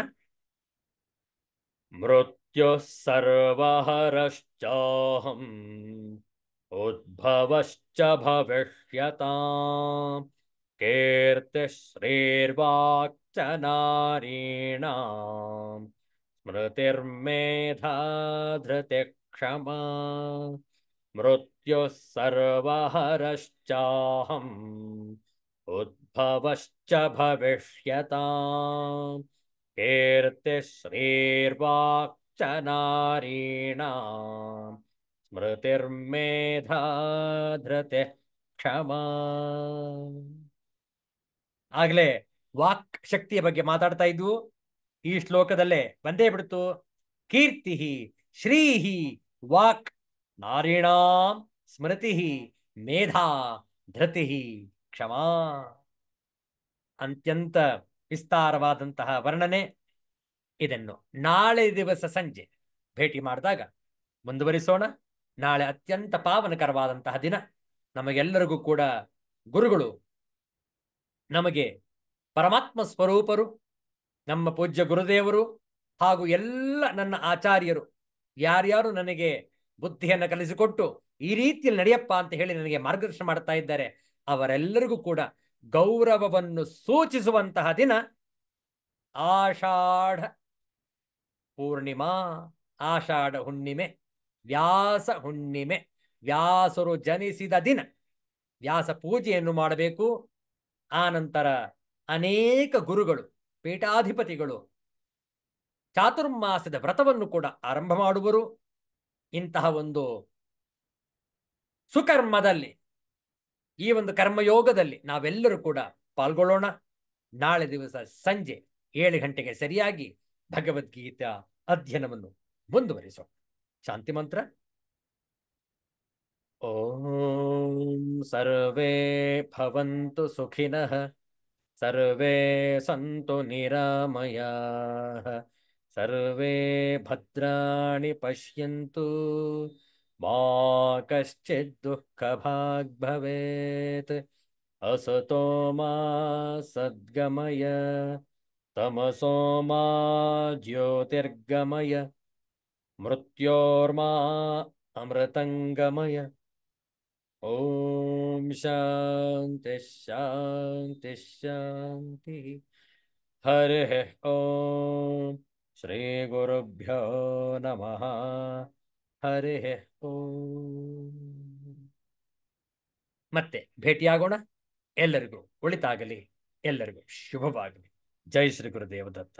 ಮೃತ್ಯು ಸರ್ವಹರಶ್ಚಾಹಂ ಉದ್ಭವಶ್ಚ ಭವಿಷ್ಯತಾಂ ಕೀರ್ತಿಶ್ರೀರ್ವಾಕ್ಚ ನಾರೀಣಾಂ ಸ್ಮೃತಿರ್ಮೇಧಾ ಧೃತಿ ಕ್ಷಮಾ. ಮೃತ್ಯು ಸರ್ವಹರಶ್ಚಾಹಂ ಉದ್ಭವಶ್ಚ ಭವಿಷ್ಯತಾಂ ಕೀರ್ತಿಶ್ರೀರ್ವಾಕ್ಚ ನಾರೀಣಾಂ ಸ್ಮೃತಿರ್ಮೇಧಾ ಧೃತಿ ಕ್ಷಮಾ. ಆಗ್ಲೇ ವಾಕ್ ಶಕ್ತಿಯ ಬಗ್ಗೆ ಮಾತಾಡ್ತಾ ಇದ್ವು. ಈ ಶ್ಲೋಕದಲ್ಲೇ ಬಂದೇ ಬಿಡ್ತು. ಕೀರ್ತಿ ಶ್ರೀಹಿ ವಾಕ್ ನಾರೀಣಾಂ ಸ್ಮೃತಿ ಮೇಧಾ ಧೃತಿ ಕ್ಷಮಾ. ಅತ್ಯಂತ ವಿಸ್ತಾರವಾದಂತಹ ವರ್ಣನೆ. ಇದನ್ನು ನಾಳೆ ದಿವಸ ಸಂಜೆ ಭೇಟಿ ಮಾಡಿದಾಗ ಮುಂದುವರಿಸೋಣ. ನಾಳೆ ಅತ್ಯಂತ ಪಾವನಕರವಾದಂತಹ ದಿನ. ನಮಗೆಲ್ಲರಿಗೂ ಕೂಡ ಗುರುಗಳು, ನಮಗೆ ಪರಮಾತ್ಮ ಸ್ವರೂಪರು, ನಮ್ಮ ಪೂಜ್ಯ ಗುರುದೇವರು ಹಾಗೂ ಎಲ್ಲ ನನ್ನ ಆಚಾರ್ಯರು ಯಾರ್ಯಾರು ನನಗೆ ಬುದ್ಧಿಯನ್ನು ಕಲಿಸಿಕೊಟ್ಟು ಈ ರೀತಿಯಲ್ಲಿ ನಡೆಯಪ್ಪ ಅಂತ ಹೇಳಿ ನನಗೆ ಮಾರ್ಗದರ್ಶನ ಮಾಡ್ತಾ ಇದ್ದಾರೆ, ಅವರೆಲ್ಲರಿಗೂ ಕೂಡ ಗೌರವವನ್ನು ಸೂಚಿಸುವಂತಹ ದಿನ ಆಷಾಢ ಪೂರ್ಣಿಮಾ. ಆಷಾಢ ಹುಣ್ಣಿಮೆ, ವ್ಯಾಸ ಹುಣ್ಣಿಮೆ, ವ್ಯಾಸರು ಜನಿಸಿದ ದಿನ. ವ್ಯಾಸ ಪೂಜೆಯನ್ನು ಮಾಡಬೇಕು. ಆ ನಂತರ ಅನೇಕ ಗುರುಗಳು, ಪೀಠಾಧಿಪತಿಗಳು ಚಾತುರ್ಮಾಸದ ವ್ರತವನ್ನು ಕೂಡ ಆರಂಭ ಮಾಡುವರು. ಇಂತಹ ಒಂದು ಸುಕರ್ಮದಲ್ಲಿ, ಈ ಒಂದು ಕರ್ಮಯೋಗದಲ್ಲಿ ನಾವೆಲ್ಲರೂ ಕೂಡ ಪಾಲ್ಗೊಳ್ಳೋಣ. ನಾಳೆ ದಿವಸ ಸಂಜೆ 7 ಗಂಟೆಗೆ ಸರಿಯಾಗಿ ಭಗವದ್ಗೀತಾ ಅಧ್ಯಯನವನ್ನು ಮುಂದುವರಿಸೋಣ. ಶಾಂತಿ ಮಂತ್ರ. ಓಂ ಸರ್ವೇ ಭವಂತು ಸುಖಿನಃ, ಸರ್ವೇ ಸಂತು ನಿರಾಮಯಾಃ, ಸರ್ವೇ ಭದ್ರಾಣಿ ಪಶ್ಯಂತು, ಮಾ ಕಶ್ಚಿತ್ ದುಃಖಭಾಗ್ ಭವೇತ್. ಅಸತೋ ಮಾ ಸದ್ಗಮಯ, ತಮಸೋ ಮಾ ಜ್ಯೋತಿರ್ಗಮಯ, ಮೃತ್ಯೋರ್ಮಾ ಅಮೃತಂಗಮಯ. ಓಂ ಶಾಂತಿ ಶಾಂತಿ ಶಾಂತಿ. ಹರಿ ಓಂ. ಶ್ರೀ ಗುರುಭ್ಯೋ ನಮಃ. ಹರಿ ಓಂ. ಮತ್ತೆ ಭೇಟಿಯಾಗೋಣ. ಎಲ್ಲರಿಗೂ ಒಳಿತಾಗಲಿ, ಎಲ್ಲರಿಗೂ ಶುಭವಾಗಲಿ. ಜೈ ಶ್ರೀ ಗುರುದೇವ ದತ್ತ.